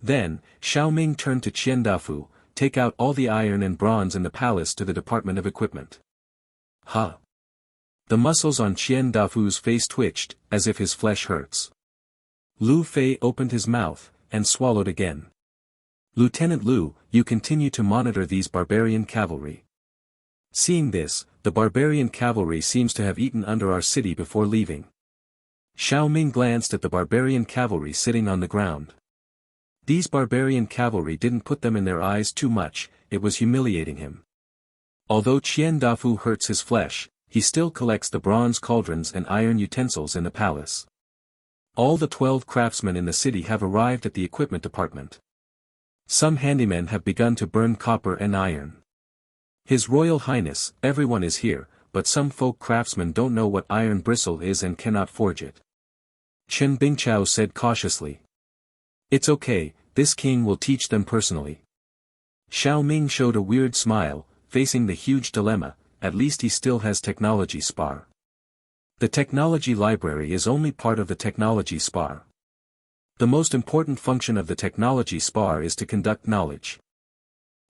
Speaker 1: Then, Xiao Ming turned to Qian Dafu, take out all the iron and bronze in the palace to the Department of Equipment. Huh. The muscles on Qian Dafu's face twitched, as if his flesh hurts. Lu Fei opened his mouth, and swallowed again. Lieutenant Lu, you continue to monitor these barbarian cavalry. Seeing this, the barbarian cavalry seems to have eaten under our city before leaving. Xiao Ming glanced at the barbarian cavalry sitting on the ground. These barbarian cavalry didn't put them in their eyes too much, it was humiliating him. Although Qian Dafu hurts his flesh, he still collects the bronze cauldrons and iron utensils in the palace. All the 12 craftsmen in the city have arrived at the equipment department. Some handymen have begun to burn copper and iron. His Royal Highness, everyone is here, but some folk craftsmen don't know what iron bristle is and cannot forge it. Chen Bingchao said cautiously. It's okay, this king will teach them personally. Xiao Ming showed a weird smile, facing the huge dilemma, at least he still has technology spar. The technology library is only part of the technology spar. The most important function of the technology spar is to conduct knowledge.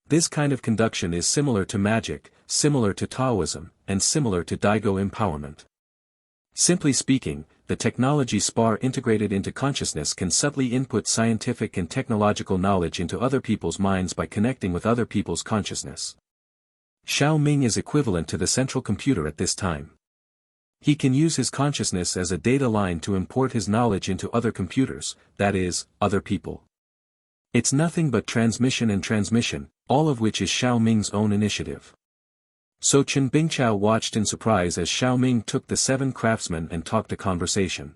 Speaker 1: This kind of conduction is similar to magic, similar to Taoism, and similar to Daigo empowerment. Simply speaking, the technology spar integrated into consciousness can subtly input scientific and technological knowledge into other people's minds by connecting with other people's consciousness. Xiao Ming is equivalent to the central computer at this time. He can use his consciousness as a data line to import his knowledge into other computers, that is, other people. It's nothing but transmission and transmission, all of which is Xiao Ming's own initiative. So Chen Bingchao watched in surprise as Xiao Ming took the 7 craftsmen and talked a conversation.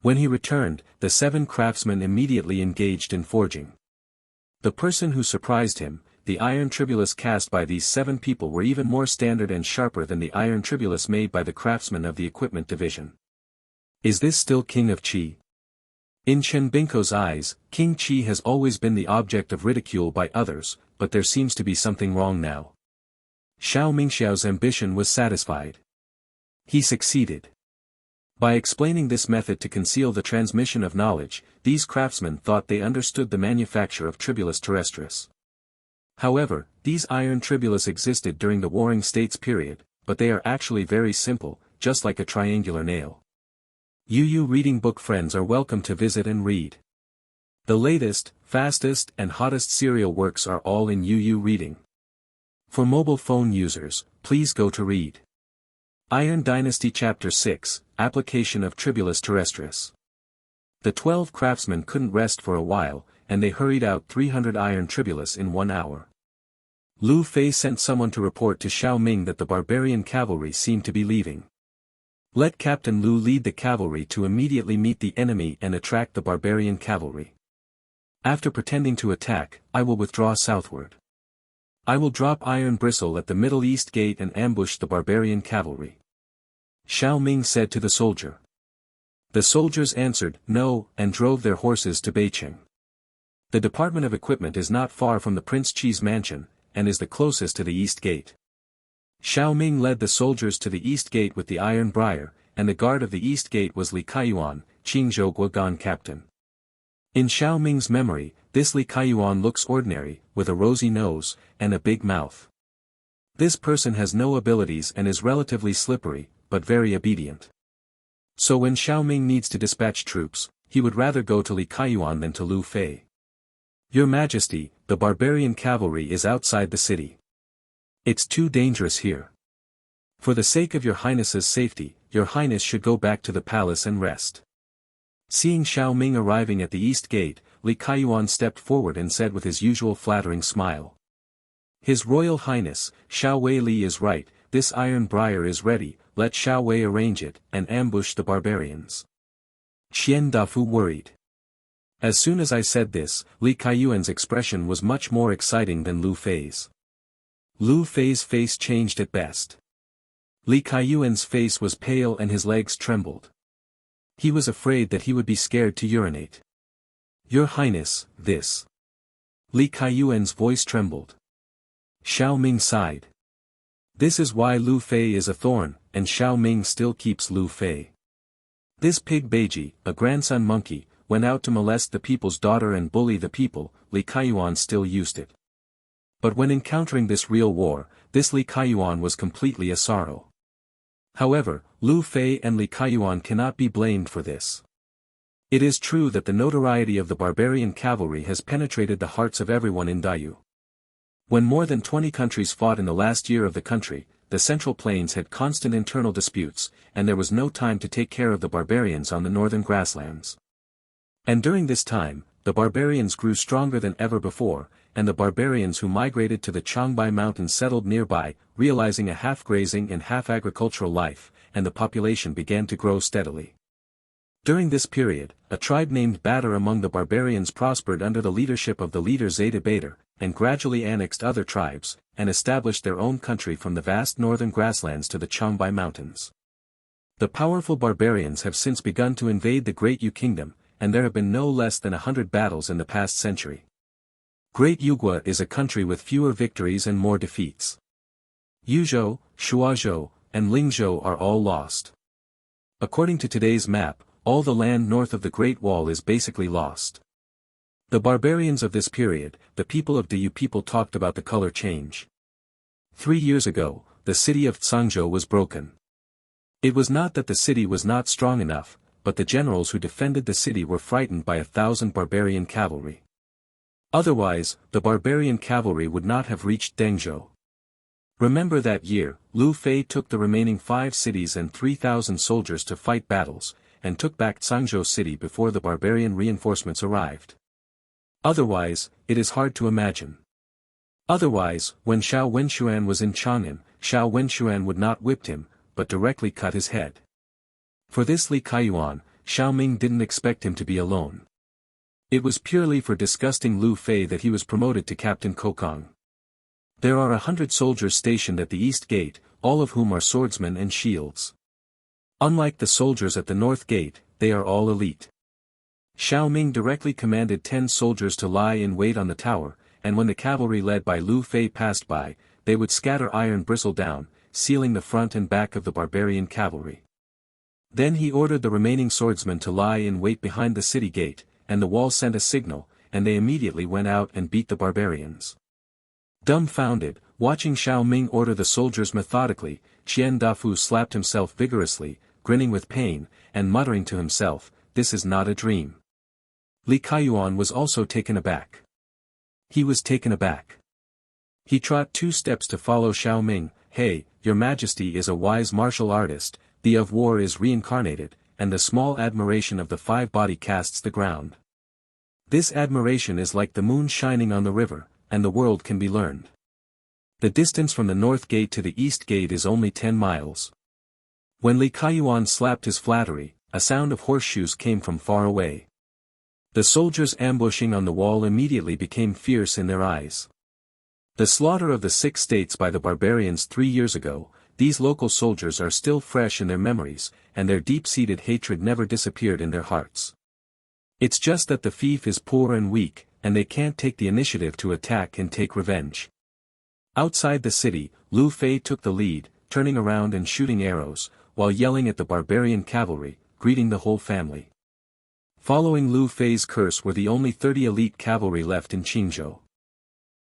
Speaker 1: When he returned, the 7 craftsmen immediately engaged in forging. The person who surprised him, the iron tribulus cast by these 7 people were even more standard and sharper than the iron tribulus made by the craftsmen of the equipment division. Is this still King of Qi? In Chen Bingko's eyes, King Qi has always been the object of ridicule by others, but there seems to be something wrong now. Xiao Mingxiao's ambition was satisfied. He succeeded. By explaining this method to conceal the transmission of knowledge, these craftsmen thought they understood the manufacture of tribulus terrestris. However, these iron tribulus existed during the Warring States period, but they are actually very simple, just like a triangular nail. UU Reading Book friends are welcome to visit and read. The latest, fastest and hottest serial works are all in UU Reading. For mobile phone users, please go to read. Iron Dynasty Chapter 6, Application of Tribulus Terrestris. The 12 craftsmen couldn't rest for a while, and they hurried out 300 iron tribulus in 1 hour. Lu Fei sent someone to report to Xiao Ming that the barbarian cavalry seemed to be leaving. Let Captain Lu lead the cavalry to immediately meet the enemy and attract the barbarian cavalry. After pretending to attack, I will withdraw southward. I will drop iron bristle at the Middle East Gate and ambush the barbarian cavalry. Xiao Ming said to the soldier. The soldiers answered, no, and drove their horses to Beiqing. The Department of Equipment is not far from the Prince Qi's mansion, and is the closest to the East Gate. Xiao Ming led the soldiers to the East Gate with the iron briar, and the guard of the East Gate was Li Kaiyuan, Qingzhou Guogan captain. In Xiao Ming's memory, this Li Kaiyuan looks ordinary, with a rosy nose, and a big mouth. This person has no abilities and is relatively slippery, but very obedient. So when Xiao Ming needs to dispatch troops, he would rather go to Li Kaiyuan than to Lu Fei. Your Majesty, the barbarian cavalry is outside the city. It's too dangerous here. For the sake of your Highness's safety, your Highness should go back to the palace and rest. Seeing Xiao Ming arriving at the East Gate, Li Kaiyuan stepped forward and said with his usual flattering smile. His Royal Highness, Xiao Wei Li is right, this iron briar is ready, let Xiao Wei arrange it, and ambush the barbarians. Qian Dafu worried. As soon as I said this, Li Kaiyuan's expression was much more exciting than Lu Fei's. Lu Fei's face changed at best. Li Kaiyuan's face was pale and his legs trembled. He was afraid that he would be scared to urinate. Your Highness, this. Li Kaiyuan's voice trembled. Xiao Ming sighed. This is why Lu Fei is a thorn, and Xiao Ming still keeps Lu Fei. This pig Beiji, a grandson monkey, went out to molest the people's daughter and bully the people. Li Kaiyuan still used it. But when encountering this real war, this Li Kaiyuan was completely a sorrow. However, Lu Fei and Li Kaiyuan cannot be blamed for this. It is true that the notoriety of the barbarian cavalry has penetrated the hearts of everyone in Dayu. When more than 20 countries fought in the last year of the country, the Central Plains had constant internal disputes, and there was no time to take care of the barbarians on the northern grasslands. And during this time, the barbarians grew stronger than ever before, and the barbarians who migrated to the Changbai Mountains settled nearby, realizing a half-grazing and half-agricultural life, and the population began to grow steadily. During this period, a tribe named Badr among the barbarians prospered under the leadership of the leader Zeta Badr, and gradually annexed other tribes, and established their own country from the vast northern grasslands to the Changbai Mountains. The powerful barbarians have since begun to invade the Great Yu Kingdom, and there have been no less than 100 battles in the past century. Great Yugua is a country with fewer victories and more defeats. Yuzhou, Shuazhou, and Lingzhou are all lost. According to today's map, all the land north of the Great Wall is basically lost. The barbarians of this period, the people of Dayu people talked about the color change. 3 years ago, the city of Tsangzhou was broken. It was not that the city was not strong enough, but the generals who defended the city were frightened by 1,000 barbarian cavalry. Otherwise, the barbarian cavalry would not have reached Dengzhou. Remember that year, Lu Fei took the remaining 5 cities and 3,000 soldiers to fight battles, and took back Tsangzhou city before the barbarian reinforcements arrived. Otherwise, it is hard to imagine. Otherwise, when Xiao Wenxuan was in Chang'an, Xiao Wenxuan would not whip him, but directly cut his head. For this Li Kaiyuan, Xiao Ming didn't expect him to be alone. It was purely for disgusting Lu Fei that he was promoted to Captain Kokong. There are 100 soldiers stationed at the East Gate, all of whom are swordsmen and shields. Unlike the soldiers at the North Gate, they are all elite. Xiao Ming directly commanded 10 soldiers to lie in wait on the tower, and when the cavalry led by Lu Fei passed by, they would scatter iron bristle down, sealing the front and back of the barbarian cavalry. Then he ordered the remaining swordsmen to lie in wait behind the city gate, and the wall sent a signal, and they immediately went out and beat the barbarians. Dumbfounded, watching Xiao Ming order the soldiers methodically, Qian Dafu slapped himself vigorously, grinning with pain, and muttering to himself, "This is not a dream." Li Kaiyuan was also taken aback. He was taken aback. He trot 2 steps to follow Xiao Ming. "Hey, your majesty is a wise martial artist, the of war is reincarnated, and the small admiration of the 5 body casts the ground. This admiration is like the moon shining on the river, and the world can be learned. The distance from the North Gate to the East Gate is only 10 miles. When Li Kaiyuan slapped his flattery, a sound of horseshoes came from far away. The soldiers ambushing on the wall immediately became fierce in their eyes. The slaughter of the 6 states by the barbarians 3 years ago, these local soldiers are still fresh in their memories, and their deep-seated hatred never disappeared in their hearts. It's just that the fief is poor and weak, and they can't take the initiative to attack and take revenge. Outside the city, Lu Fei took the lead, turning around and shooting arrows, while yelling at the barbarian cavalry, greeting the whole family. Following Lu Fei's curse were the only 30 elite cavalry left in Qingzhou.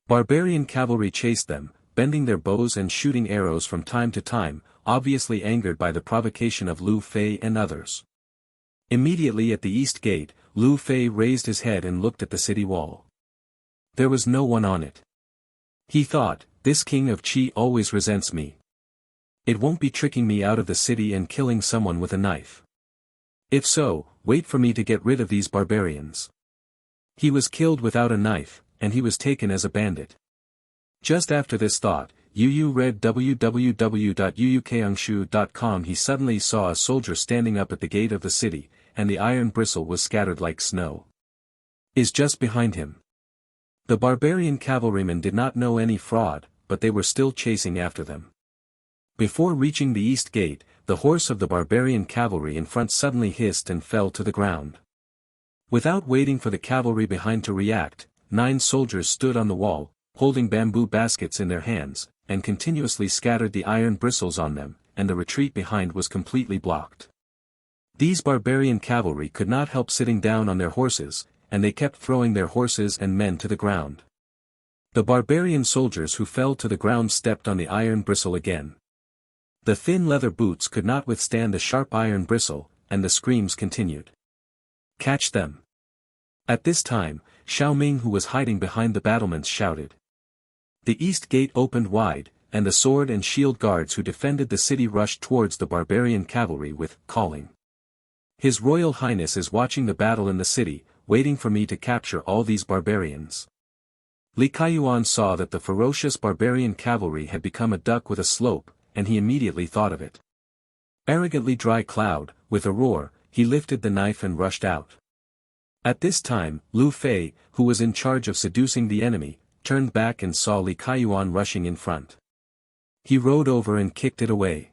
Speaker 1: Barbarian cavalry chased them, bending their bows and shooting arrows from time to time, obviously angered by the provocation of Lu Fei and others. Immediately at the East Gate, Lu Fei raised his head and looked at the city wall. There was no one on it. He thought, "This king of Qi always resents me. It won't be tricking me out of the city and killing someone with a knife. If so, wait for me to get rid of these barbarians." He was killed without a knife, and he was taken as a bandit. Just after this thought, Yu read www.yuukangshu.com. He suddenly saw a soldier standing up at the gate of the city, and the iron bristle was scattered like snow. Is just behind him. The barbarian cavalrymen did not know any fraud, but they were still chasing after them. Before reaching the East Gate, the horse of the barbarian cavalry in front suddenly hissed and fell to the ground. Without waiting for the cavalry behind to react, 9 soldiers stood on the wall, holding bamboo baskets in their hands, and continuously scattered the iron bristles on them, and the retreat behind was completely blocked. These barbarian cavalry could not help sitting down on their horses, and they kept throwing their horses and men to the ground. The barbarian soldiers who fell to the ground stepped on the iron bristle again. The thin leather boots could not withstand the sharp iron bristle, and the screams continued. "Catch them!" At this time, Xiao Ming, who was hiding behind the battlements, shouted. The east gate opened wide, and the sword and shield guards who defended the city rushed towards the barbarian cavalry with, calling. "His Royal Highness is watching the battle in the city, waiting for me to capture all these barbarians." Li Kaiyuan saw that the ferocious barbarian cavalry had become a duck with a slope, and he immediately thought of it. Arrogantly dry cloud, with a roar, he lifted the knife and rushed out. At this time, Lu Fei, who was in charge of seducing the enemy, turned back and saw Li Kaiyuan rushing in front. He rode over and kicked it away.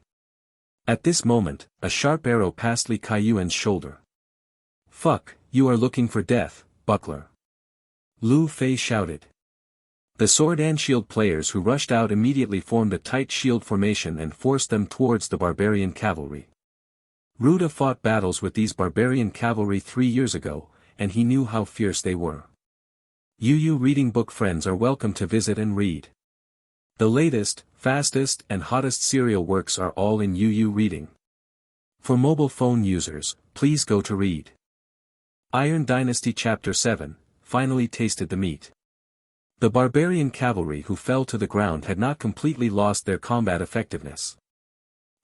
Speaker 1: At this moment, a sharp arrow passed Li Kaiyuan's shoulder. "Fuck, you are looking for death, buckler!" Lu Fei shouted. The sword and shield players who rushed out immediately formed a tight shield formation and forced them towards the barbarian cavalry. Ruda fought battles with these barbarian cavalry 3 years ago, and he knew how fierce they were. Yu Reading Book friends are welcome to visit and read. The latest, fastest and hottest serial works are all in Yu Reading. For mobile phone users, please go to read. Iron Dynasty Chapter 7, finally tasted the meat. The barbarian cavalry who fell to the ground had not completely lost their combat effectiveness.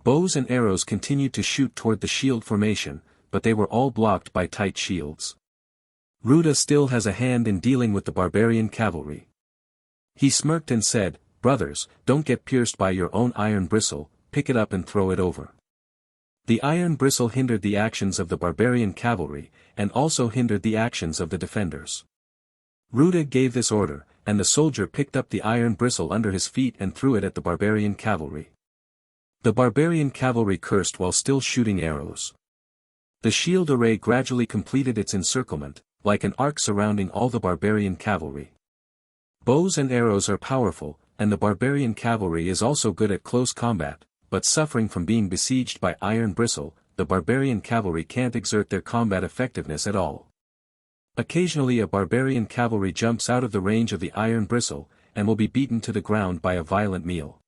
Speaker 1: Bows and arrows continued to shoot toward the shield formation, but they were all blocked by tight shields. Ruda still has a hand in dealing with the barbarian cavalry. He smirked and said, "Brothers, don't get pierced by your own iron bristle, pick it up and throw it over." The iron bristle hindered the actions of the barbarian cavalry, and also hindered the actions of the defenders. Ruda gave this order, and the soldier picked up the iron bristle under his feet and threw it at the barbarian cavalry. The barbarian cavalry cursed while still shooting arrows. The shield array gradually completed its encirclement, like an arc surrounding all the barbarian cavalry. Bows and arrows are powerful, and the barbarian cavalry is also good at close combat, but suffering from being besieged by iron bristle, the barbarian cavalry can't exert their combat effectiveness at all. Occasionally a barbarian cavalry jumps out of the range of the iron bristle, and will be beaten to the ground by a violent meal.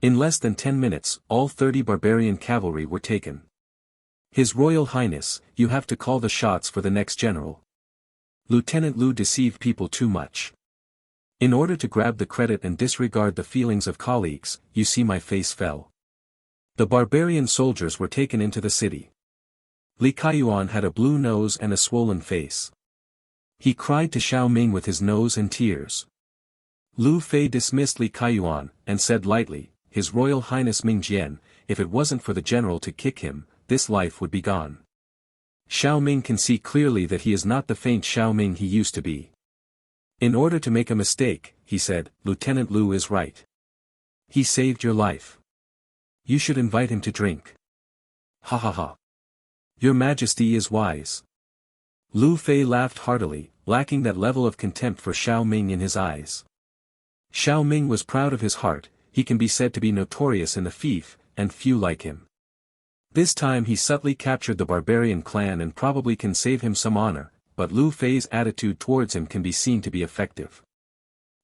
Speaker 1: In less than 10 minutes, all 30 barbarian cavalry were taken. His Royal Highness, you have to call the shots for the next general. Lieutenant Lu deceived people too much. In order to grab the credit and disregard the feelings of colleagues, you see my face fell. The barbarian soldiers were taken into the city. Li Kaiyuan had a blue nose and a swollen face. He cried to Xiao Ming with his nose and tears. Lu Fei dismissed Li Kaiyuan, and said lightly, "His Royal Highness Ming Jian, if it wasn't for the general to kick him, this life would be gone." Xiao Ming can see clearly that he is not the faint Xiao Ming he used to be. "In order to make a mistake," he said, "Lieutenant Lu is right. He saved your life. You should invite him to drink." "Ha ha ha. Your Majesty is wise." Lu Fei laughed heartily, lacking that level of contempt for Xiao Ming in his eyes. Xiao Ming was proud of his heart, he can be said to be notorious in the fief, and few like him. This time he subtly captured the barbarian clan and probably can save him some honor, but Lu Fei's attitude towards him can be seen to be effective.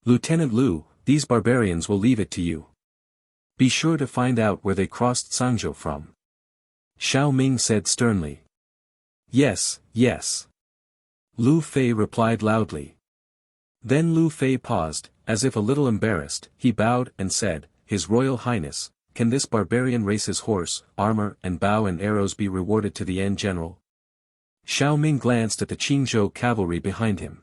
Speaker 1: "Lieutenant Lu, these barbarians will leave it to you. Be sure to find out where they crossed Sangzhou from." Xiao Ming said sternly. "Yes, yes." Lu Fei replied loudly. Then Lu Fei paused, as if a little embarrassed, he bowed and said, "His Royal Highness, can this barbarian race's horse, armor and bow and arrows be rewarded to the end general?" Xiao Ming glanced at the Qingzhou cavalry behind him.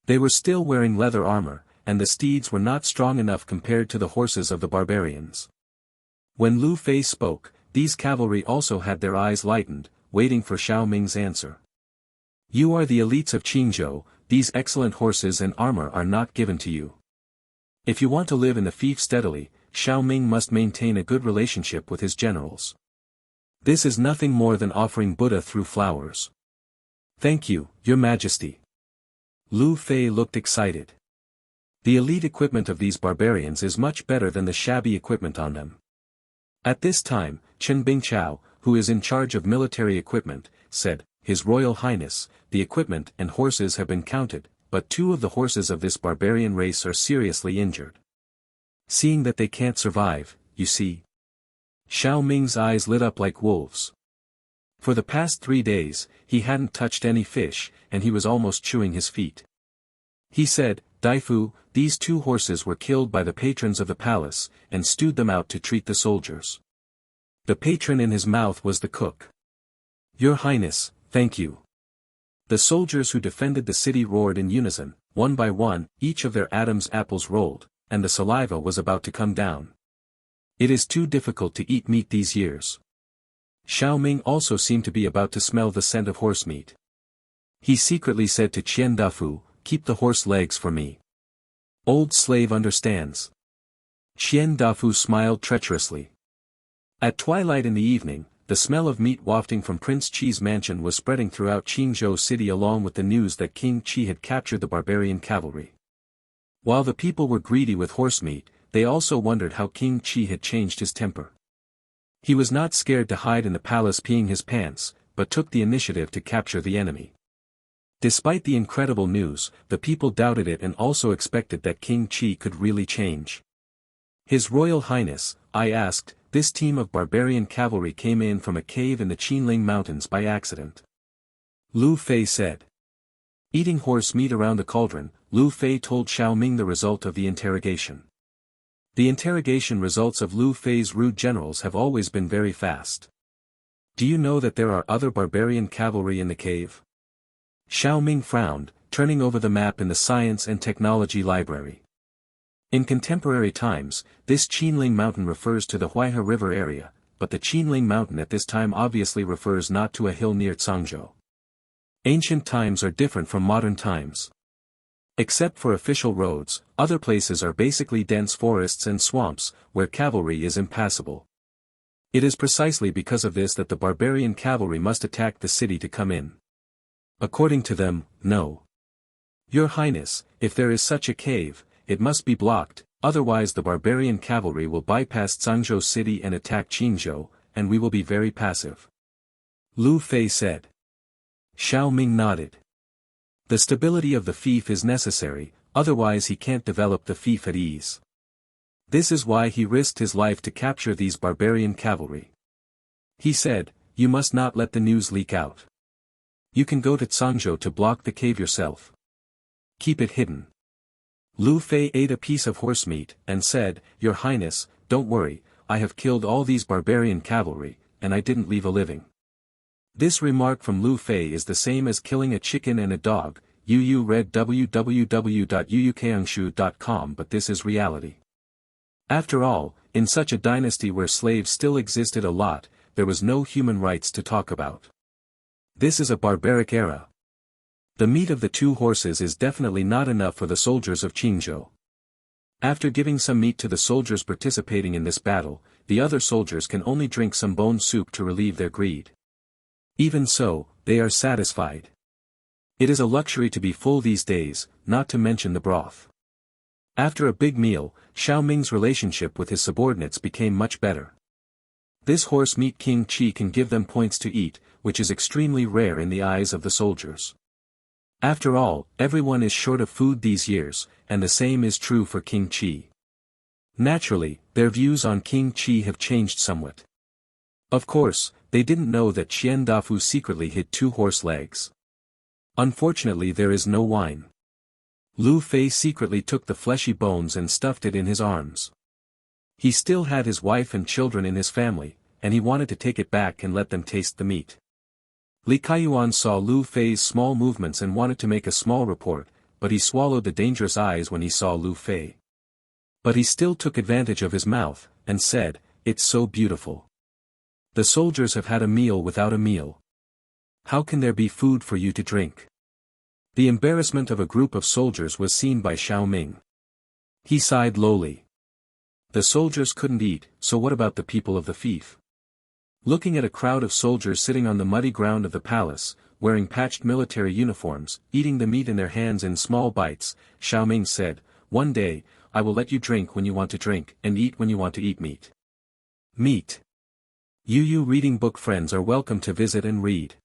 Speaker 1: They were still wearing leather armor, and the steeds were not strong enough compared to the horses of the barbarians. When Lu Fei spoke, these cavalry also had their eyes lightened, waiting for Xiao Ming's answer. "You are the elites of Qingzhou, these excellent horses and armor are not given to you. If you want to live in the fief steadily, Xiao Ming must maintain a good relationship with his generals. This is nothing more than offering Buddha through flowers." "Thank you, Your Majesty." Lu Fei looked excited. The elite equipment of these barbarians is much better than the shabby equipment on them. At this time, Chen Bingchao, who is in charge of military equipment, said, His Royal Highness, the equipment and horses have been counted, but 2 of the horses of this barbarian race are seriously injured. Seeing that they can't survive, you see. Xiao Ming's eyes lit up like wolves. For the past 3 days, he hadn't touched any fish, and he was almost chewing his feet. He said, Daifu, these 2 horses were killed by the patrons of the palace, and stewed them out to treat the soldiers. The patron in his mouth was the cook. Your Highness, thank you. The soldiers who defended the city roared in unison, one by one, each of their Adam's apples rolled, and the saliva was about to come down. It is too difficult to eat meat these years. Xiao Ming also seemed to be about to smell the scent of horse meat. He secretly said to Qian Dafu, Keep the horse legs for me. Old slave understands. Qian Dafu smiled treacherously. At twilight in the evening, the smell of meat wafting from Prince Qi's mansion was spreading throughout Qingzhou city along with the news that King Qi had captured the barbarian cavalry. While the people were greedy with horse meat, they also wondered how King Qi had changed his temper. He was not scared to hide in the palace peeing his pants, but took the initiative to capture the enemy. Despite the incredible news, the people doubted it and also expected that King Qi could really change. His Royal Highness, I asked, this team of barbarian cavalry came in from a cave in the Qinling Mountains by accident. Lu Fei said. Eating horse meat around the cauldron, Lu Fei told Xiao Ming the result of the interrogation. The interrogation results of Lu Fei's rude generals have always been very fast. Do you know that there are other barbarian cavalry in the cave? Xiao Ming frowned, turning over the map in the Science and Technology Library. In contemporary times, this Qinling Mountain refers to the Huaihe River area, but the Qinling Mountain at this time obviously refers not to a hill near Cangzhou. Ancient times are different from modern times. Except for official roads, other places are basically dense forests and swamps, where cavalry is impassable. It is precisely because of this that the barbarian cavalry must attack the city to come in. According to them, no. Your Highness, if there is such a cave, it must be blocked, otherwise the barbarian cavalry will bypass Cangzhou city and attack Qingzhou, and we will be very passive. Lu Fei said. Xiao Ming nodded. The stability of the fief is necessary, otherwise he can't develop the fief at ease. This is why he risked his life to capture these barbarian cavalry. He said, You must not let the news leak out. You can go to Cangzhou to block the cave yourself. Keep it hidden. Lu Fei ate a piece of horse meat, and said, Your Highness, don't worry, I have killed all these barbarian cavalry, and I didn't leave a living. This remark from Lu Fei is the same as killing a chicken and a dog. You read www.yuukangshu.com, but this is reality. After all, in such a dynasty where slaves still existed a lot, there was no human rights to talk about. This is a barbaric era. The meat of the 2 horses is definitely not enough for the soldiers of Qingzhou. After giving some meat to the soldiers participating in this battle, the other soldiers can only drink some bone soup to relieve their greed. Even so, they are satisfied. It is a luxury to be full these days, not to mention the broth. After a big meal, Xiao Ming's relationship with his subordinates became much better. This horse meat King Qi can give them points to eat, which is extremely rare in the eyes of the soldiers. After all, everyone is short of food these years, and the same is true for King Qi. Naturally, their views on King Qi have changed somewhat. Of course, they didn't know that Qian Dafu secretly hid 2 horse legs. Unfortunately there is no wine. Lu Fei secretly took the fleshy bones and stuffed it in his arms. He still had his wife and children in his family, and he wanted to take it back and let them taste the meat. Li Kaiyuan saw Lu Fei's small movements and wanted to make a small report, but he swallowed the dangerous eyes when he saw Lu Fei. But he still took advantage of his mouth, and said, It's so beautiful. The soldiers have had a meal without a meal. How can there be food for you to drink? The embarrassment of a group of soldiers was seen by Xiao Ming. He sighed lowly. The soldiers couldn't eat, so what about the people of the fief? Looking at a crowd of soldiers sitting on the muddy ground of the palace, wearing patched military uniforms, eating the meat in their hands in small bites, Xiaoming said, "One day, I will let you drink when you want to drink, and eat when you want to eat meat." Meat. UU Reading Book friends are welcome to visit and read.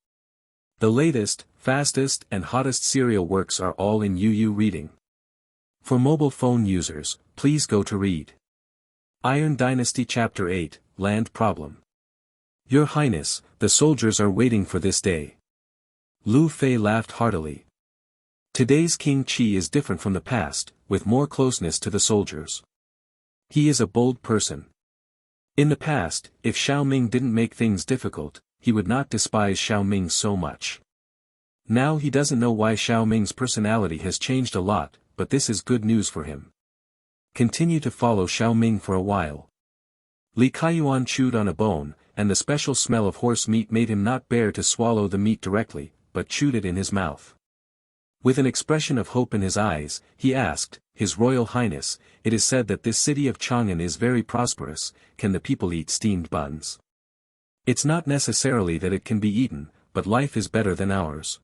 Speaker 1: The latest, fastest and hottest serial works are all in UU Reading. For mobile phone users, please go to read. Iron Dynasty Chapter 8, Land Problem. Your Highness, the soldiers are waiting for this day. Lu Fei laughed heartily. Today's King Qi is different from the past, with more closeness to the soldiers. He is a bold person. In the past, if Xiaoming didn't make things difficult, he would not despise Xiaoming so much. Now he doesn't know why Xiaoming's personality has changed a lot, but this is good news for him. Continue to follow Xiaoming for a while. Li Kaiyuan chewed on a bone, and the special smell of horse meat made him not bear to swallow the meat directly, but chewed it in his mouth. With an expression of hope in his eyes, he asked, "His Royal Highness, it is said that this city of Chang'an is very prosperous, can the people eat steamed buns?" "It's not necessarily that it can be eaten, but life is better than ours,"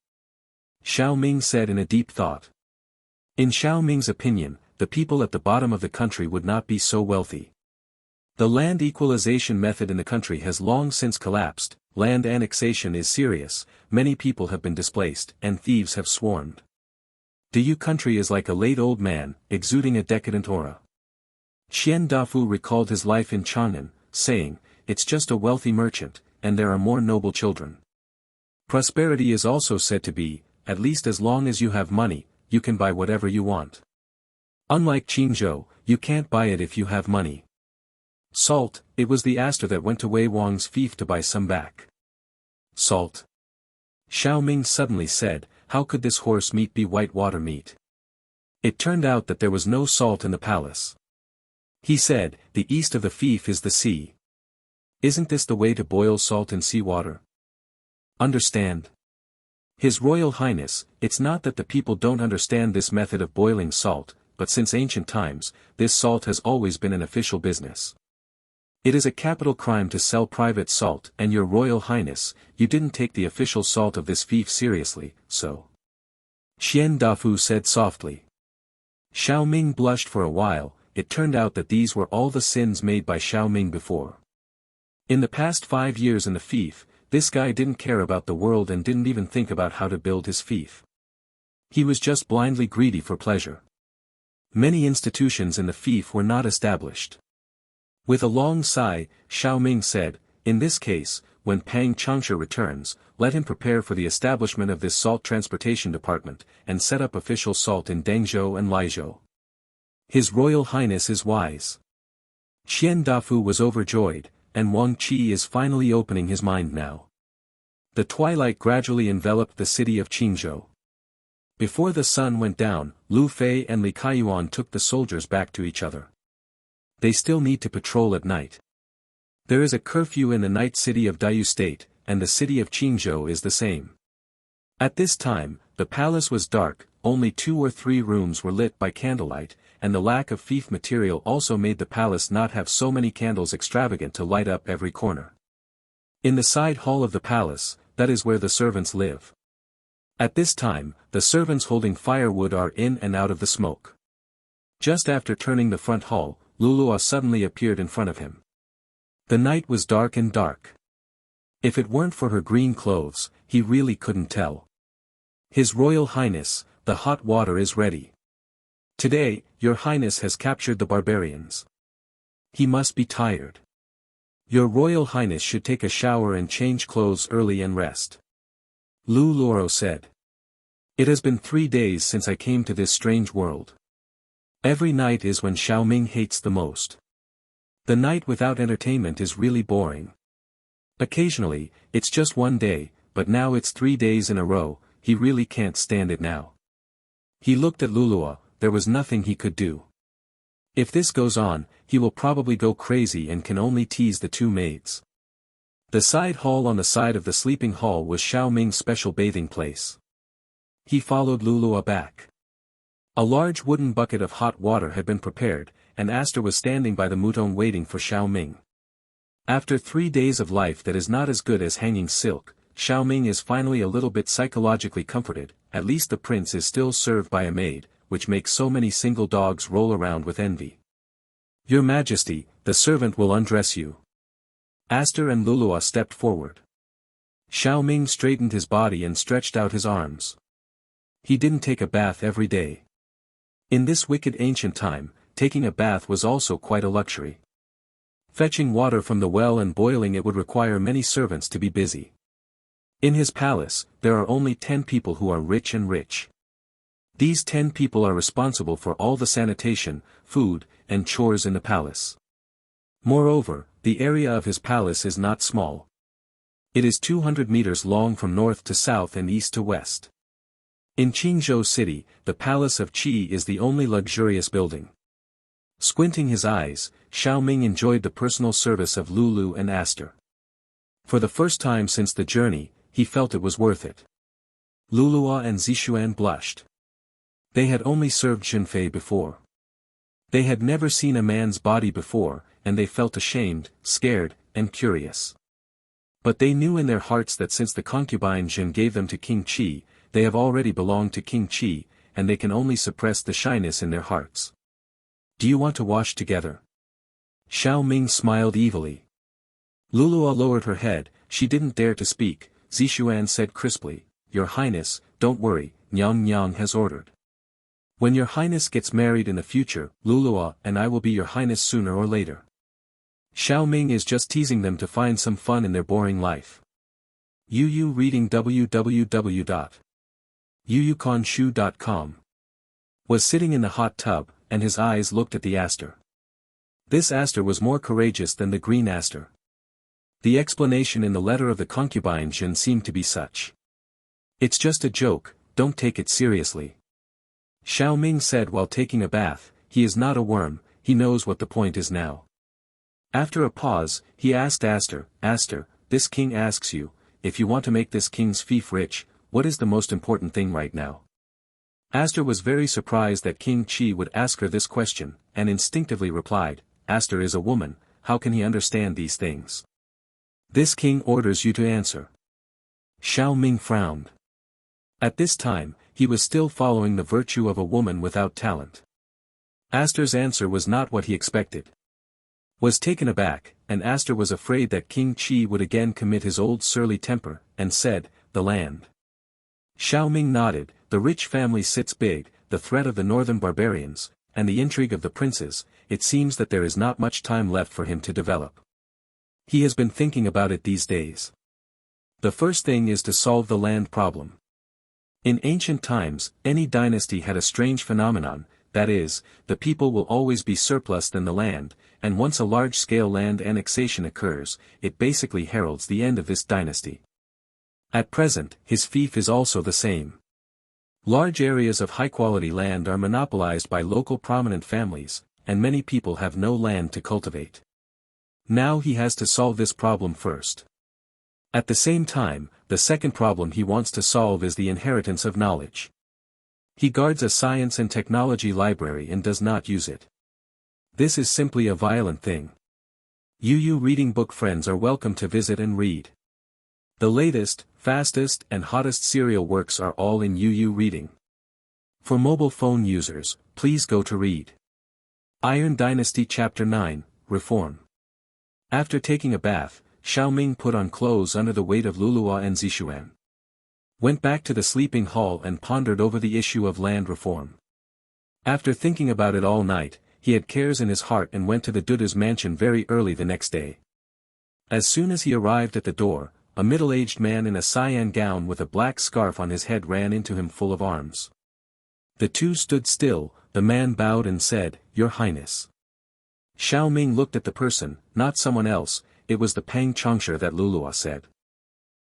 Speaker 1: Xiaoming said in a deep thought. In Xiaoming's opinion, the people at the bottom of the country would not be so wealthy. The land equalization method in the country has long since collapsed, land annexation is serious, many people have been displaced, and thieves have swarmed. The Yu country is like a late old man, exuding a decadent aura. Xian Dafu recalled his life in Chang'an, saying, "It's just a wealthy merchant, and there are more noble children." Prosperity is also said to be, at least as long as you have money, you can buy whatever you want. Unlike Qingzhou, you can't buy it if you have money. Salt, it was the Aster that went to Wei Wang's fief to buy some back. Salt. Xiaoming suddenly said, "How could this horse meat be white water meat?" It turned out that there was no salt in the palace. He said, "The east of the fief is the sea. Isn't this the way to boil salt in seawater?" Understand? His Royal Highness, it's not that the people don't understand this method of boiling salt, but since ancient times, this salt has always been an official business. It is a capital crime to sell private salt, and Your Royal Highness, you didn't take the official salt of this fief seriously, so. Xian Dafu said softly. Xiaoming blushed for a while. It turned out that these were all the sins made by Xiaoming before. In the past 5 years in the fief, this guy didn't care about the world and didn't even think about how to build his fief. He was just blindly greedy for pleasure. Many institutions in the fief were not established. With a long sigh, Xiaoming said, "In this case, when Pang Changsha returns, let him prepare for the establishment of this salt transportation department, and set up official salt in Dengzhou and Laizhou. His Royal Highness is wise." Xian Dafu was overjoyed, and Wang Qi is finally opening his mind now. The twilight gradually enveloped the city of Qingzhou. Before the sun went down, Lu Fei and Li Kaiyuan took the soldiers back to each other. They still need to patrol at night. There is a curfew in the night city of Diyu State, and the city of Qingzhou is the same. At this time, the palace was dark, only 2 or 3 rooms were lit by candlelight, and the lack of fief material also made the palace not have so many candles extravagant to light up every corner. In the side hall of the palace, that is where the servants live. At this time, the servants holding firewood are in and out of the smoke. Just after turning the front hall, Lulua suddenly appeared in front of him. The night was dark and dark. If it weren't for her green clothes, he really couldn't tell. His Royal Highness, the hot water is ready. Today, Your Highness has captured the barbarians. He must be tired. Your Royal Highness should take a shower and change clothes early and rest. Lu Luoro said. It has been 3 days since I came to this strange world. Every night is when Xiaoming hates the most. The night without entertainment is really boring. Occasionally, it's just 1 day, but now it's 3 days in a row, he really can't stand it now. He looked at Lulua, there was nothing he could do. If this goes on, he will probably go crazy and can only tease the 2 maids. The side hall on the side of the sleeping hall was Xiaoming's special bathing place. He followed Lulua back. A large wooden bucket of hot water had been prepared, and Aster was standing by the mutong waiting for Xiaoming. After 3 days of life that is not as good as hanging silk, Xiao Ming is finally a little bit psychologically comforted. At least the prince is still served by a maid, which makes so many single dogs roll around with envy. Your Majesty, the servant will undress you. Aster and Lulua stepped forward. Xiao Ming straightened his body and stretched out his arms. He didn't take a bath every day. In this wicked ancient time, taking a bath was also quite a luxury. Fetching water from the well and boiling it would require many servants to be busy. In his palace, there are only 10 people who are rich and rich. These 10 people are responsible for all the sanitation, food, and chores in the palace. Moreover, the area of his palace is not small. It is 200 meters long from north to south and east to west. In Qingzhou City, the Palace of Qi is the only luxurious building. Squinting his eyes, Xiao Ming enjoyed the personal service of Lulu and Aster. For the first time since the journey, he felt it was worth it. Lulua and Zixuan blushed. They had only served Junfei before. They had never seen a man's body before, and they felt ashamed, scared, and curious. But they knew in their hearts that since the concubine Jin gave them to King Qi, they have already belonged to King Qi, and they can only suppress the shyness in their hearts. Do you want to wash together? Xiao Ming smiled evilly. Lulua lowered her head, she didn't dare to speak. Zixuan said crisply, Your Highness, don't worry, Nyang Nyang has ordered. When your Highness gets married in the future, Lulua and I will be your Highness sooner or later. Xiao Ming is just teasing them to find some fun in their boring life. Yu reading www.yuyukanshu.com. Was sitting in the hot tub, and his eyes looked at the aster. This aster was more courageous than the green aster. The explanation in the letter of the concubine Jin seemed to be such. It's just a joke, don't take it seriously. Xiao Ming said while taking a bath, he is not a worm, he knows what the point is now. After a pause, he asked Aster, this king asks you, if you want to make this king's fief rich, what is the most important thing right now? Aster was very surprised that King Qi would ask her this question, and instinctively replied, Aster is a woman, how can he understand these things? This king orders you to answer. Xiao Ming frowned. At this time, he was still following the virtue of a woman without talent. Aster's answer was not what he expected. Was taken aback, and Aster was afraid that King Qi would again commit his old surly temper, and said, the land. Xiao Ming nodded, the rich family sits big, the threat of the northern barbarians, and the intrigue of the princes, it seems that there is not much time left for him to develop. He has been thinking about it these days. The first thing is to solve the land problem. In ancient times, any dynasty had a strange phenomenon, that is, the people will always be surplus than the land, and once a large-scale land annexation occurs, it basically heralds the end of this dynasty. At present, his fief is also the same. Large areas of high-quality land are monopolized by local prominent families, and many people have no land to cultivate. Now he has to solve this problem first. At the same time, the second problem he wants to solve is the inheritance of knowledge. He guards a science and technology library and does not use it. This is simply a violent thing. Yu reading book friends are welcome to visit and read. The latest, fastest and hottest serial works are all in Yu reading. For mobile phone users, please go to read. Iron Dynasty Chapter 9, Reform. After taking a bath, Xiao Ming put on clothes under the weight of Lulua and Zixuan. Went back to the sleeping hall and pondered over the issue of land reform. After thinking about it all night, he had cares in his heart and went to the Duda's mansion very early the next day. As soon as he arrived at the door, a middle-aged man in a cyan gown with a black scarf on his head ran into him full of arms. The two stood still, the man bowed and said, Your Highness. Xiao Ming looked at the person, not someone else, it was the Pang Changsha that Lulua said.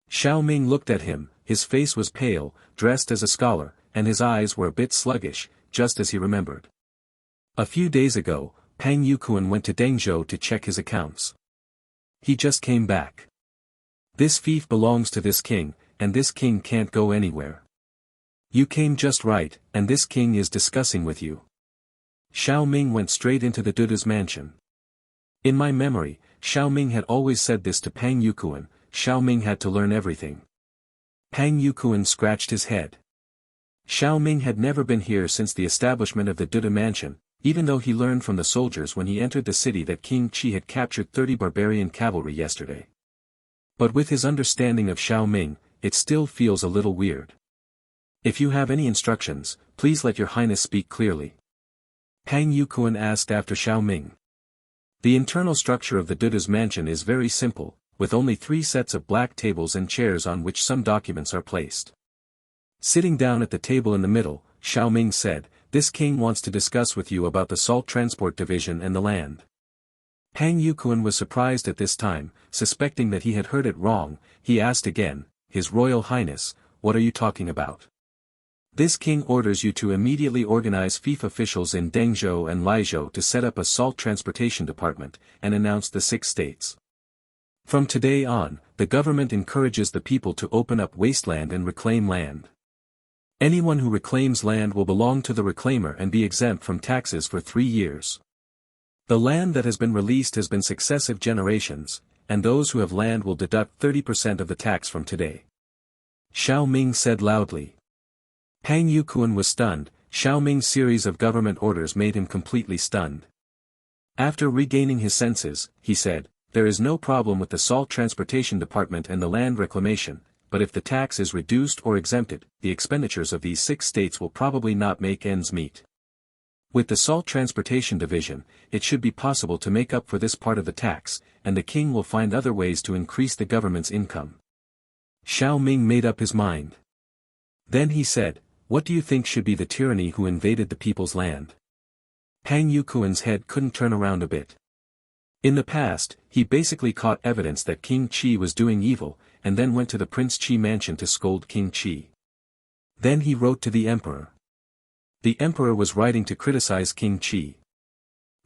Speaker 1: Xiao Ming looked at him, his face was pale, dressed as a scholar, and his eyes were a bit sluggish, just as he remembered. A few days ago, Pang Yukuan went to Dengzhou to check his accounts. He just came back. This fief belongs to this king, and this king can't go anywhere. You came just right, and this king is discussing with you. Xiao Ming went straight into the Duda's mansion. In my memory, Xiao Ming had always said this to Pang Yukuan, Xiao Ming had to learn everything. Pang Yukuan scratched his head. Xiao Ming had never been here since the establishment of the Duda mansion, even though he learned from the soldiers when he entered the city that King Qi had captured 30 barbarian cavalry yesterday. But with his understanding of Xiao Ming, it still feels a little weird. If you have any instructions, please let your highness speak clearly. Pang Yukuan asked after Xiao Ming. The internal structure of the Duda's mansion is very simple, with only 3 sets of black tables and chairs on which some documents are placed. Sitting down at the table in the middle, Xiao Ming said, "This king wants to discuss with you about the salt transport division and the land." Pang Yukuan was surprised at this time, suspecting that he had heard it wrong. He asked again, "His Royal Highness, what are you talking about?" "This king orders you to immediately organize fief officials in Dengzhou and Laizhou to set up a salt transportation department, and announce the 6 states. From today on, the government encourages the people to open up wasteland and reclaim land. Anyone who reclaims land will belong to the reclaimer and be exempt from taxes for 3 years. The land that has been released has been successive generations, and those who have land will deduct 30% of the tax from today." Xiao Ming said loudly. Pang Yukuan was stunned. Xiao Ming's series of government orders made him completely stunned. After regaining his senses, he said, "There is no problem with the salt transportation department and the land reclamation, but if the tax is reduced or exempted, the expenditures of these 6 states will probably not make ends meet. With the salt transportation division, it should be possible to make up for this part of the tax, and the king will find other ways to increase the government's income." Xiao Ming made up his mind. Then he said, "What do you think should be the tyranny who invaded the people's land?" Pang Yukuan's head couldn't turn around a bit. In the past, he basically caught evidence that King Qi was doing evil, and then went to the Prince Qi mansion to scold King Qi. Then he wrote to the emperor. The emperor was writing to criticize King Qi.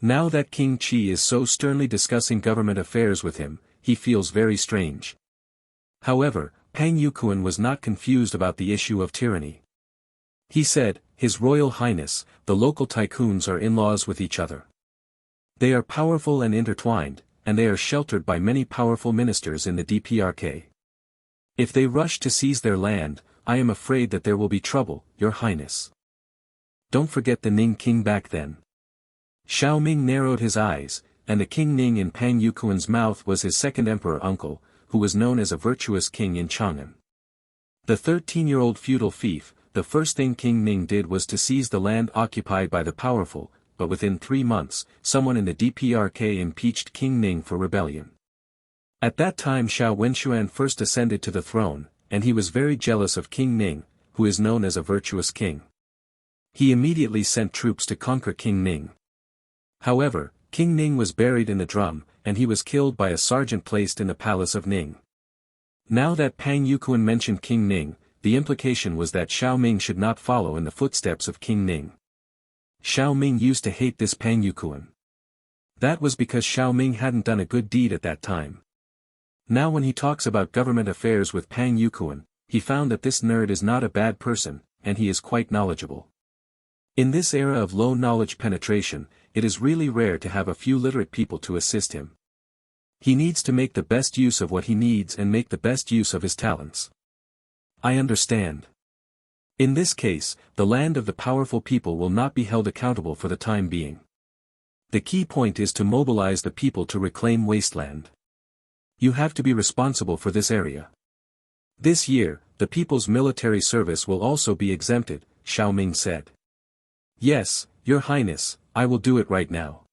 Speaker 1: Now that King Qi is so sternly discussing government affairs with him, he feels very strange. However, Pang Yukuan was not confused about the issue of tyranny. He said, "His Royal Highness, the local tycoons are in-laws with each other. They are powerful and intertwined, and they are sheltered by many powerful ministers in the DPRK. If they rush to seize their land, I am afraid that there will be trouble, Your Highness. Don't forget the Ning king back then." Xiao Ming narrowed his eyes, and the King Ning in Pang Yukuan's mouth was his second emperor uncle, who was known as a virtuous king in Chang'an. The 13-year-old feudal fief, the first thing King Ning did was to seize the land occupied by the powerful, but within 3 months, someone in the DPRK impeached King Ning for rebellion. At that time Xiao Wenxuan first ascended to the throne, and he was very jealous of King Ning, who is known as a virtuous king. He immediately sent troops to conquer King Ning. However, King Ning was buried in the drum, and he was killed by a sergeant placed in the palace of Ning. Now that Pang Yukuan mentioned King Ning, the implication was that Xiao Ming should not follow in the footsteps of King Ning. Xiao Ming used to hate this Pang Yukuan. That was because Xiao Ming hadn't done a good deed at that time. Now when he talks about government affairs with Pang Yukuan, he found that this nerd is not a bad person, and he is quite knowledgeable. In this era of low knowledge penetration, it is really rare to have a few literate people to assist him. He needs to make the best use of what he needs and make the best use of his talents. I understand. In this case, the land of the powerful people will not be held accountable for the time being. The key point is to mobilize the people to reclaim wasteland. You have to be responsible for this area. This year, the people's military service will also be exempted, Xiao Ming said. Yes, Your Highness, I will do it right now.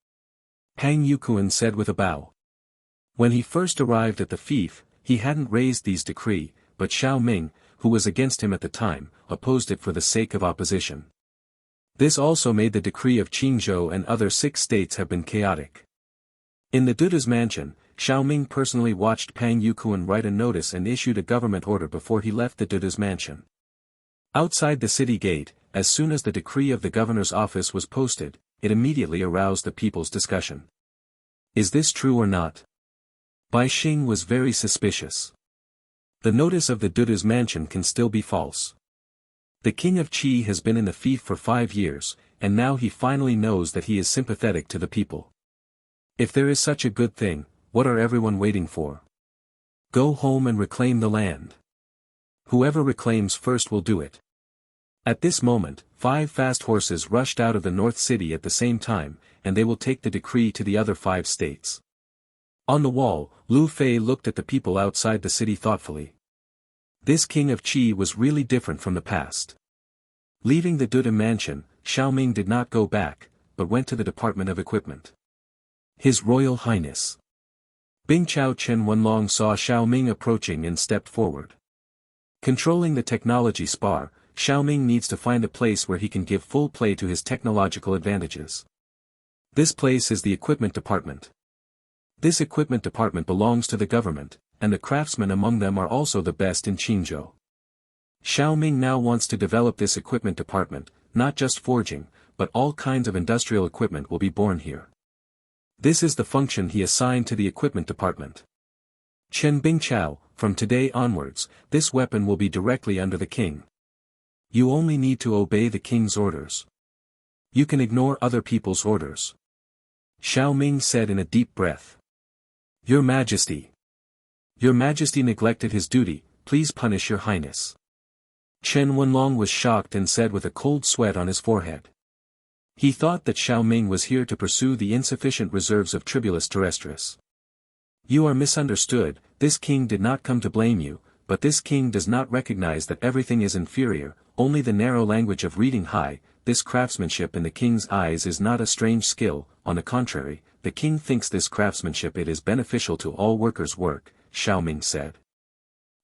Speaker 1: Pang Yukuan said with a bow. When he first arrived at the fief, he hadn't raised these decree, but Xiao Ming, who was against him at the time, opposed it for the sake of opposition. This also made the decree of Qingzhou and other 6 states have been chaotic. In the Duda's mansion, Xiao Ming personally watched Pang Yukuan write a notice and issued a government order before he left the Duda's mansion. Outside the city gate, as soon as the decree of the governor's office was posted, it immediately aroused the people's discussion. Is this true or not? Bai Xing was very suspicious. The notice of the Duda's mansion can still be false. The king of Qi has been in the fief for 5 years, and now he finally knows that he is sympathetic to the people. If there is such a good thing, what are everyone waiting for? Go home and reclaim the land. Whoever reclaims first will do it. At this moment, 5 fast horses rushed out of the North City at the same time, and they will take the decree to the other 5 states. On the wall, Lu Fei looked at the people outside the city thoughtfully. This king of Qi was really different from the past. Leaving the Duda mansion, Xiaoming did not go back, but went to the Department of Equipment. His Royal Highness. Bing Chao Chen Wenlong saw Xiaoming approaching and stepped forward. Controlling the technology spar, Xiaoming needs to find a place where he can give full play to his technological advantages. This place is the Equipment Department. This Equipment Department belongs to the government, and the craftsmen among them are also the best in Qingzhou. Xiaoming now wants to develop this Equipment Department, not just forging, but all kinds of industrial equipment will be born here. This is the function he assigned to the Equipment Department. Chen Bingchao, from today onwards, this weapon will be directly under the king. You only need to obey the king's orders. You can ignore other people's orders. Xiaoming said in a deep breath. Your Majesty. Your Majesty neglected his duty, please punish your Highness. Chen Wenlong was shocked and said with a cold sweat on his forehead. He thought that Xiaoming was here to pursue the insufficient reserves of Tribulus Terrestris. You are misunderstood, this king did not come to blame you, but this king does not recognize that everything is inferior, only the narrow language of reading high. This craftsmanship in the king's eyes is not a strange skill, on the contrary, the king thinks this craftsmanship it is beneficial to all workers' work, Xiaoming said.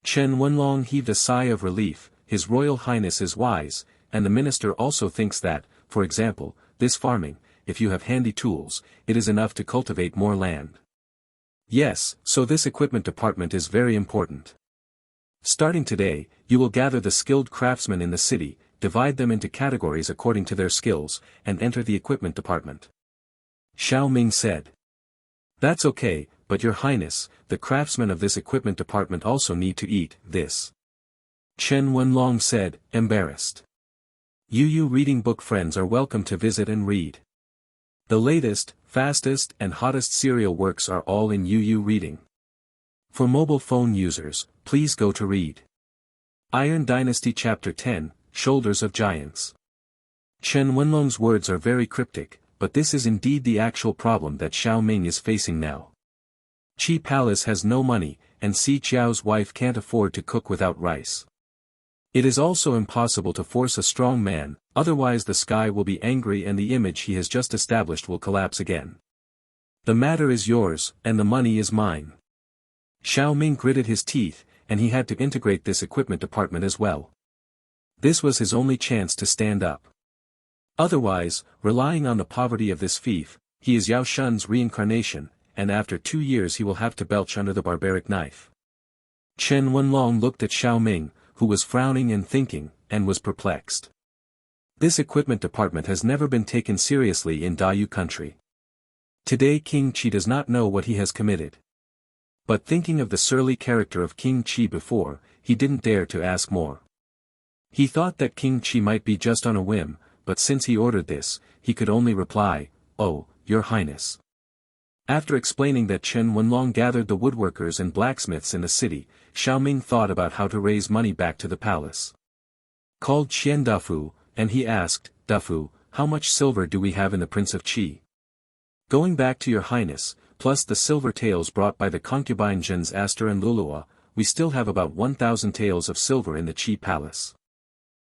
Speaker 1: Chen Wenlong heaved a sigh of relief, His Royal Highness is wise, and the minister also thinks that, for example, this farming, if you have handy tools, it is enough to cultivate more land. Yes, so this equipment department is very important. Starting today, you will gather the skilled craftsmen in the city, divide them into categories according to their skills, and enter the equipment department. Xiaoming said. That's okay, but your highness, the craftsmen of this equipment department also need to eat this. Chen Wenlong said, embarrassed. You reading book friends are welcome to visit and read. The latest, fastest and hottest serial works are all in UU Reading. For mobile phone users, please go to read. Iron Dynasty Chapter 10, Shoulders of Giants. Chen Wenlong's words are very cryptic, but this is indeed the actual problem that Xiaoming is facing now. Qi Palace has no money, and Si Chiao's wife can't afford to cook without rice. It is also impossible to force a strong man, otherwise the sky will be angry and the image he has just established will collapse again. The matter is yours, and the money is mine. Xiaoming gritted his teeth, and he had to integrate this equipment department as well. This was his only chance to stand up. Otherwise, relying on the poverty of this fief, he is Yao Shun's reincarnation, and after 2 years he will have to belch under the barbaric knife. Chen Wenlong looked at Xiaoming, who was frowning and thinking, and was perplexed. This equipment department has never been taken seriously in Dayu country. Today King Qi does not know what he has committed. But thinking of the surly character of King Qi before, he didn't dare to ask more. He thought that King Qi might be just on a whim, but since he ordered this, he could only reply, "Oh, Your Highness." After explaining that Chen Wenlong gathered the woodworkers and blacksmiths in the city, Xiaoming thought about how to raise money back to the palace. Called Qian Dafu, and he asked, "Dafu, how much silver do we have in the Prince of Qi?" "Going back to Your Highness, plus the silver taels brought by the concubine Zhen's Aster and Lulua, we still have about 1,000 taels of silver in the Qi Palace."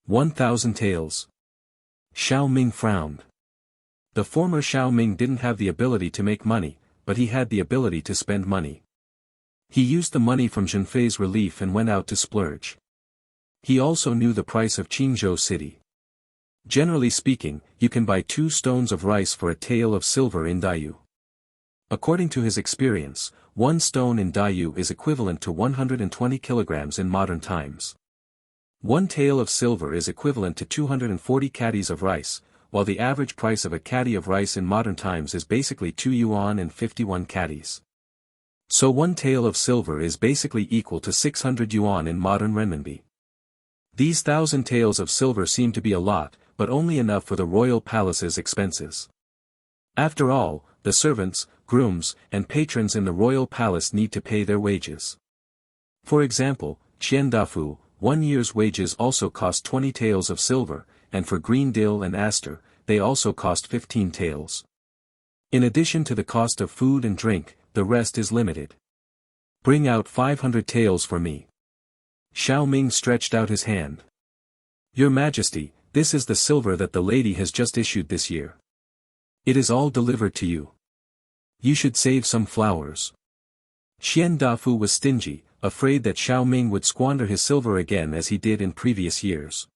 Speaker 1: 1,000 taels. Xiaoming frowned. The former Xiaoming didn't have the ability to make money, but he had the ability to spend money. He used the money from Zhenfei's relief and went out to splurge. He also knew the price of Qingzhou city. Generally speaking, you can buy 2 stones of rice for a tael of silver in Dayu. According to his experience, 1 stone in Dayu is equivalent to 120 kilograms in modern times. 1 tael of silver is equivalent to 240 caddies of rice, while the average price of a caddy of rice in modern times is basically 2 yuan and 51 caddies. So 1 tael of silver is basically equal to 600 yuan in modern renminbi. These 1,000 taels of silver seem to be a lot, but only enough for the royal palace's expenses. After all, the servants, grooms, and patrons in the royal palace need to pay their wages. For example, Qian Dafu, 1 year's wages also cost 20 taels of silver, and for green dill and aster, they also cost 15 taels. In addition to the cost of food and drink, the rest is limited. Bring out 500 taels for me. Xiao Ming stretched out his hand. Your Majesty, this is the silver that the lady has just issued this year. It is all delivered to you. You should save some flowers. Qian Dafu was stingy, afraid that Xiao Ming would squander his silver again as he did in previous years.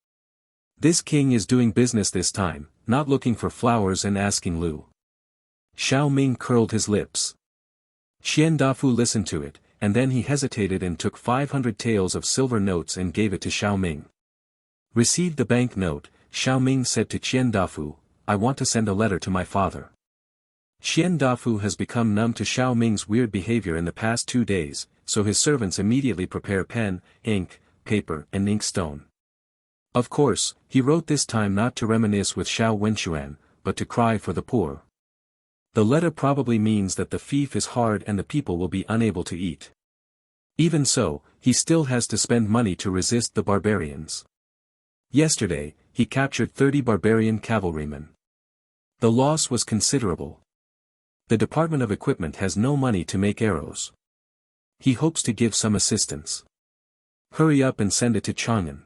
Speaker 1: This king is doing business this time, not looking for flowers and asking Lu. Xiao Ming curled his lips. Qian Dafu listened to it, and then he hesitated and took 500 taels of silver notes and gave it to Xiao Ming. Received the bank note, Xiao Ming said to Qian Dafu, I want to send a letter to my father. Qian Dafu has become numb to Xiao Ming's weird behavior in the past 2 days, so his servants immediately prepare pen, ink, paper, and inkstone. Of course, he wrote this time not to reminisce with Xiao Wenxuan, but to cry for the poor. The letter probably means that the fief is hard and the people will be unable to eat. Even so, he still has to spend money to resist the barbarians. Yesterday, he captured 30 barbarian cavalrymen. The loss was considerable. The Department of Equipment has no money to make arrows. He hopes to give some assistance. Hurry up and send it to Chang'an.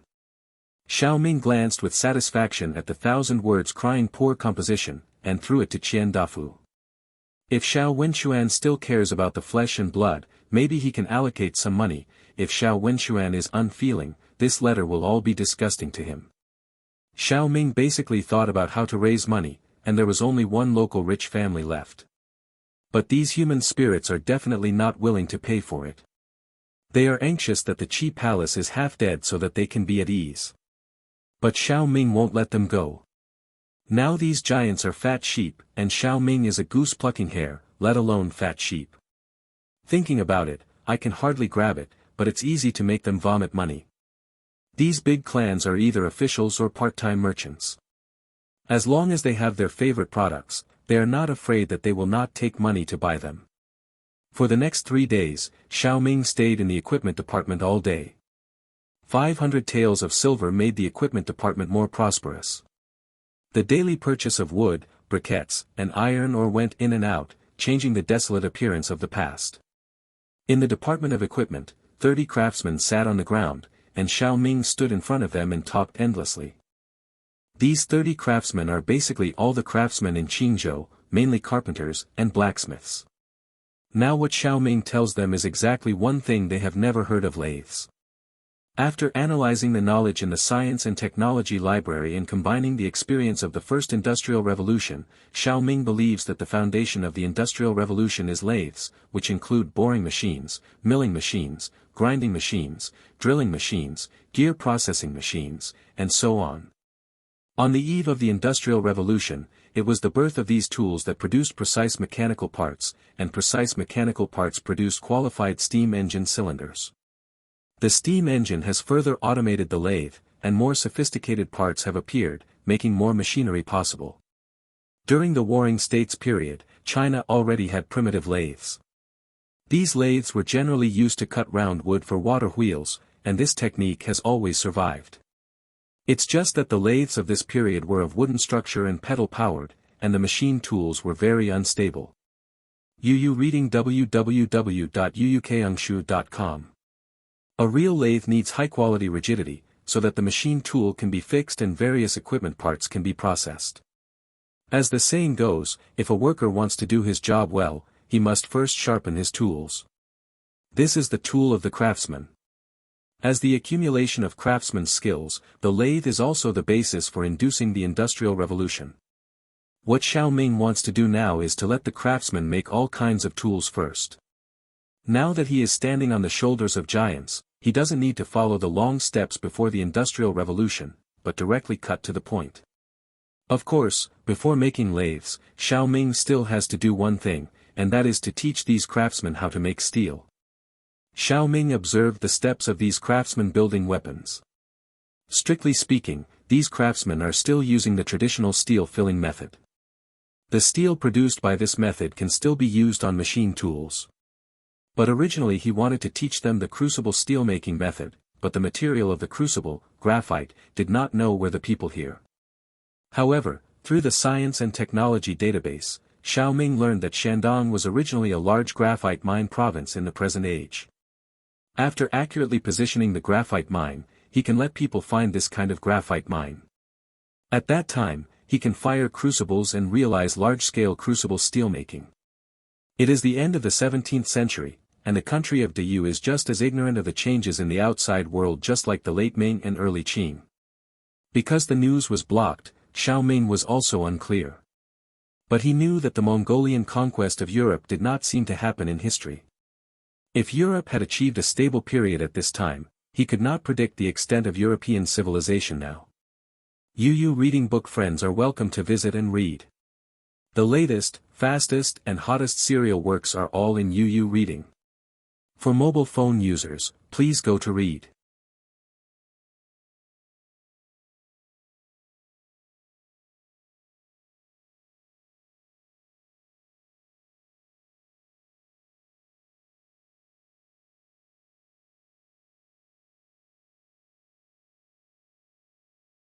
Speaker 1: Xiao Ming glanced with satisfaction at the 1,000 words crying poor composition, and threw it to Qian Dafu. If Xiao Wenxuan still cares about the flesh and blood, maybe he can allocate some money. If Xiao Wenxuan is unfeeling, this letter will all be disgusting to him. Xiao Ming basically thought about how to raise money, and there was only one local rich family left. But these human spirits are definitely not willing to pay for it. They are anxious that the Qi palace is half dead so that they can be at ease. But Xiao Ming won't let them go. Now these giants are fat sheep, and Xiao Ming is a goose plucking hair, let alone fat sheep. Thinking about it, I can hardly grab it, but it's easy to make them vomit money. These big clans are either officials or part-time merchants. As long as they have their favorite products, they are not afraid that they will not take money to buy them. For the next 3 days, Xiao Ming stayed in the equipment department all day. 500 taels of silver made the equipment department more prosperous. The daily purchase of wood, briquettes, and iron ore went in and out, changing the desolate appearance of the past. In the department of equipment, 30 craftsmen sat on the ground, and Xiao Ming stood in front of them and talked endlessly. These 30 craftsmen are basically all the craftsmen in Qingzhou, mainly carpenters and blacksmiths. Now what Xiao Ming tells them is exactly one thing they have never heard of: lathes. After analyzing the knowledge in the Science and Technology Library and combining the experience of the First Industrial Revolution, Xiao Ming believes that the foundation of the Industrial Revolution is lathes, which include boring machines, milling machines, grinding machines, drilling machines, gear processing machines, and so on. On the eve of the Industrial Revolution, it was the birth of these tools that produced precise mechanical parts, and precise mechanical parts produced qualified steam engine cylinders. The steam engine has further automated the lathe, and more sophisticated parts have appeared, making more machinery possible. During the Warring States period, China already had primitive lathes. These lathes were generally used to cut round wood for water wheels, and this technique has always survived. It's just that the lathes of this period were of wooden structure and pedal-powered, and the machine tools were very unstable. Yu reading www.yuukangshu.com. A real lathe needs high-quality rigidity, so that the machine tool can be fixed and various equipment parts can be processed. As the saying goes, if a worker wants to do his job well, he must first sharpen his tools. This is the tool of the craftsman. As the accumulation of craftsmen's skills, the lathe is also the basis for inducing the Industrial Revolution. What Xiao Ming wants to do now is to let the craftsman make all kinds of tools first. Now that he is standing on the shoulders of giants, he doesn't need to follow the long steps before the Industrial Revolution, but directly cut to the point. Of course, before making lathes, Xiao Ming still has to do one thing, and that is to teach these craftsmen how to make steel. Xiao Ming observed the steps of these craftsmen building weapons. Strictly speaking, these craftsmen are still using the traditional steel filling method. The steel produced by this method can still be used on machine tools. But originally he wanted to teach them the crucible steelmaking method, but the material of the crucible, graphite, did not know where the people here. However, through the Science and Technology database, Xiao Ming learned that Shandong was originally a large graphite mine province in the present age. After accurately positioning the graphite mine, he can let people find this kind of graphite mine. At that time, he can fire crucibles and realize large-scale crucible steelmaking. It is the end of the 17th century, and the country of Diyu is just as ignorant of the changes in the outside world just like the late Ming and early Qing. Because the news was blocked, Xiao Ming was also unclear. But he knew that the Mongolian conquest of Europe did not seem to happen in history. If Europe had achieved a stable period at this time, he could not predict the extent of European civilization now. UU Reading Book friends are welcome to visit and read. The latest, fastest and hottest serial works are all in UU Reading. For mobile phone users, please go to read.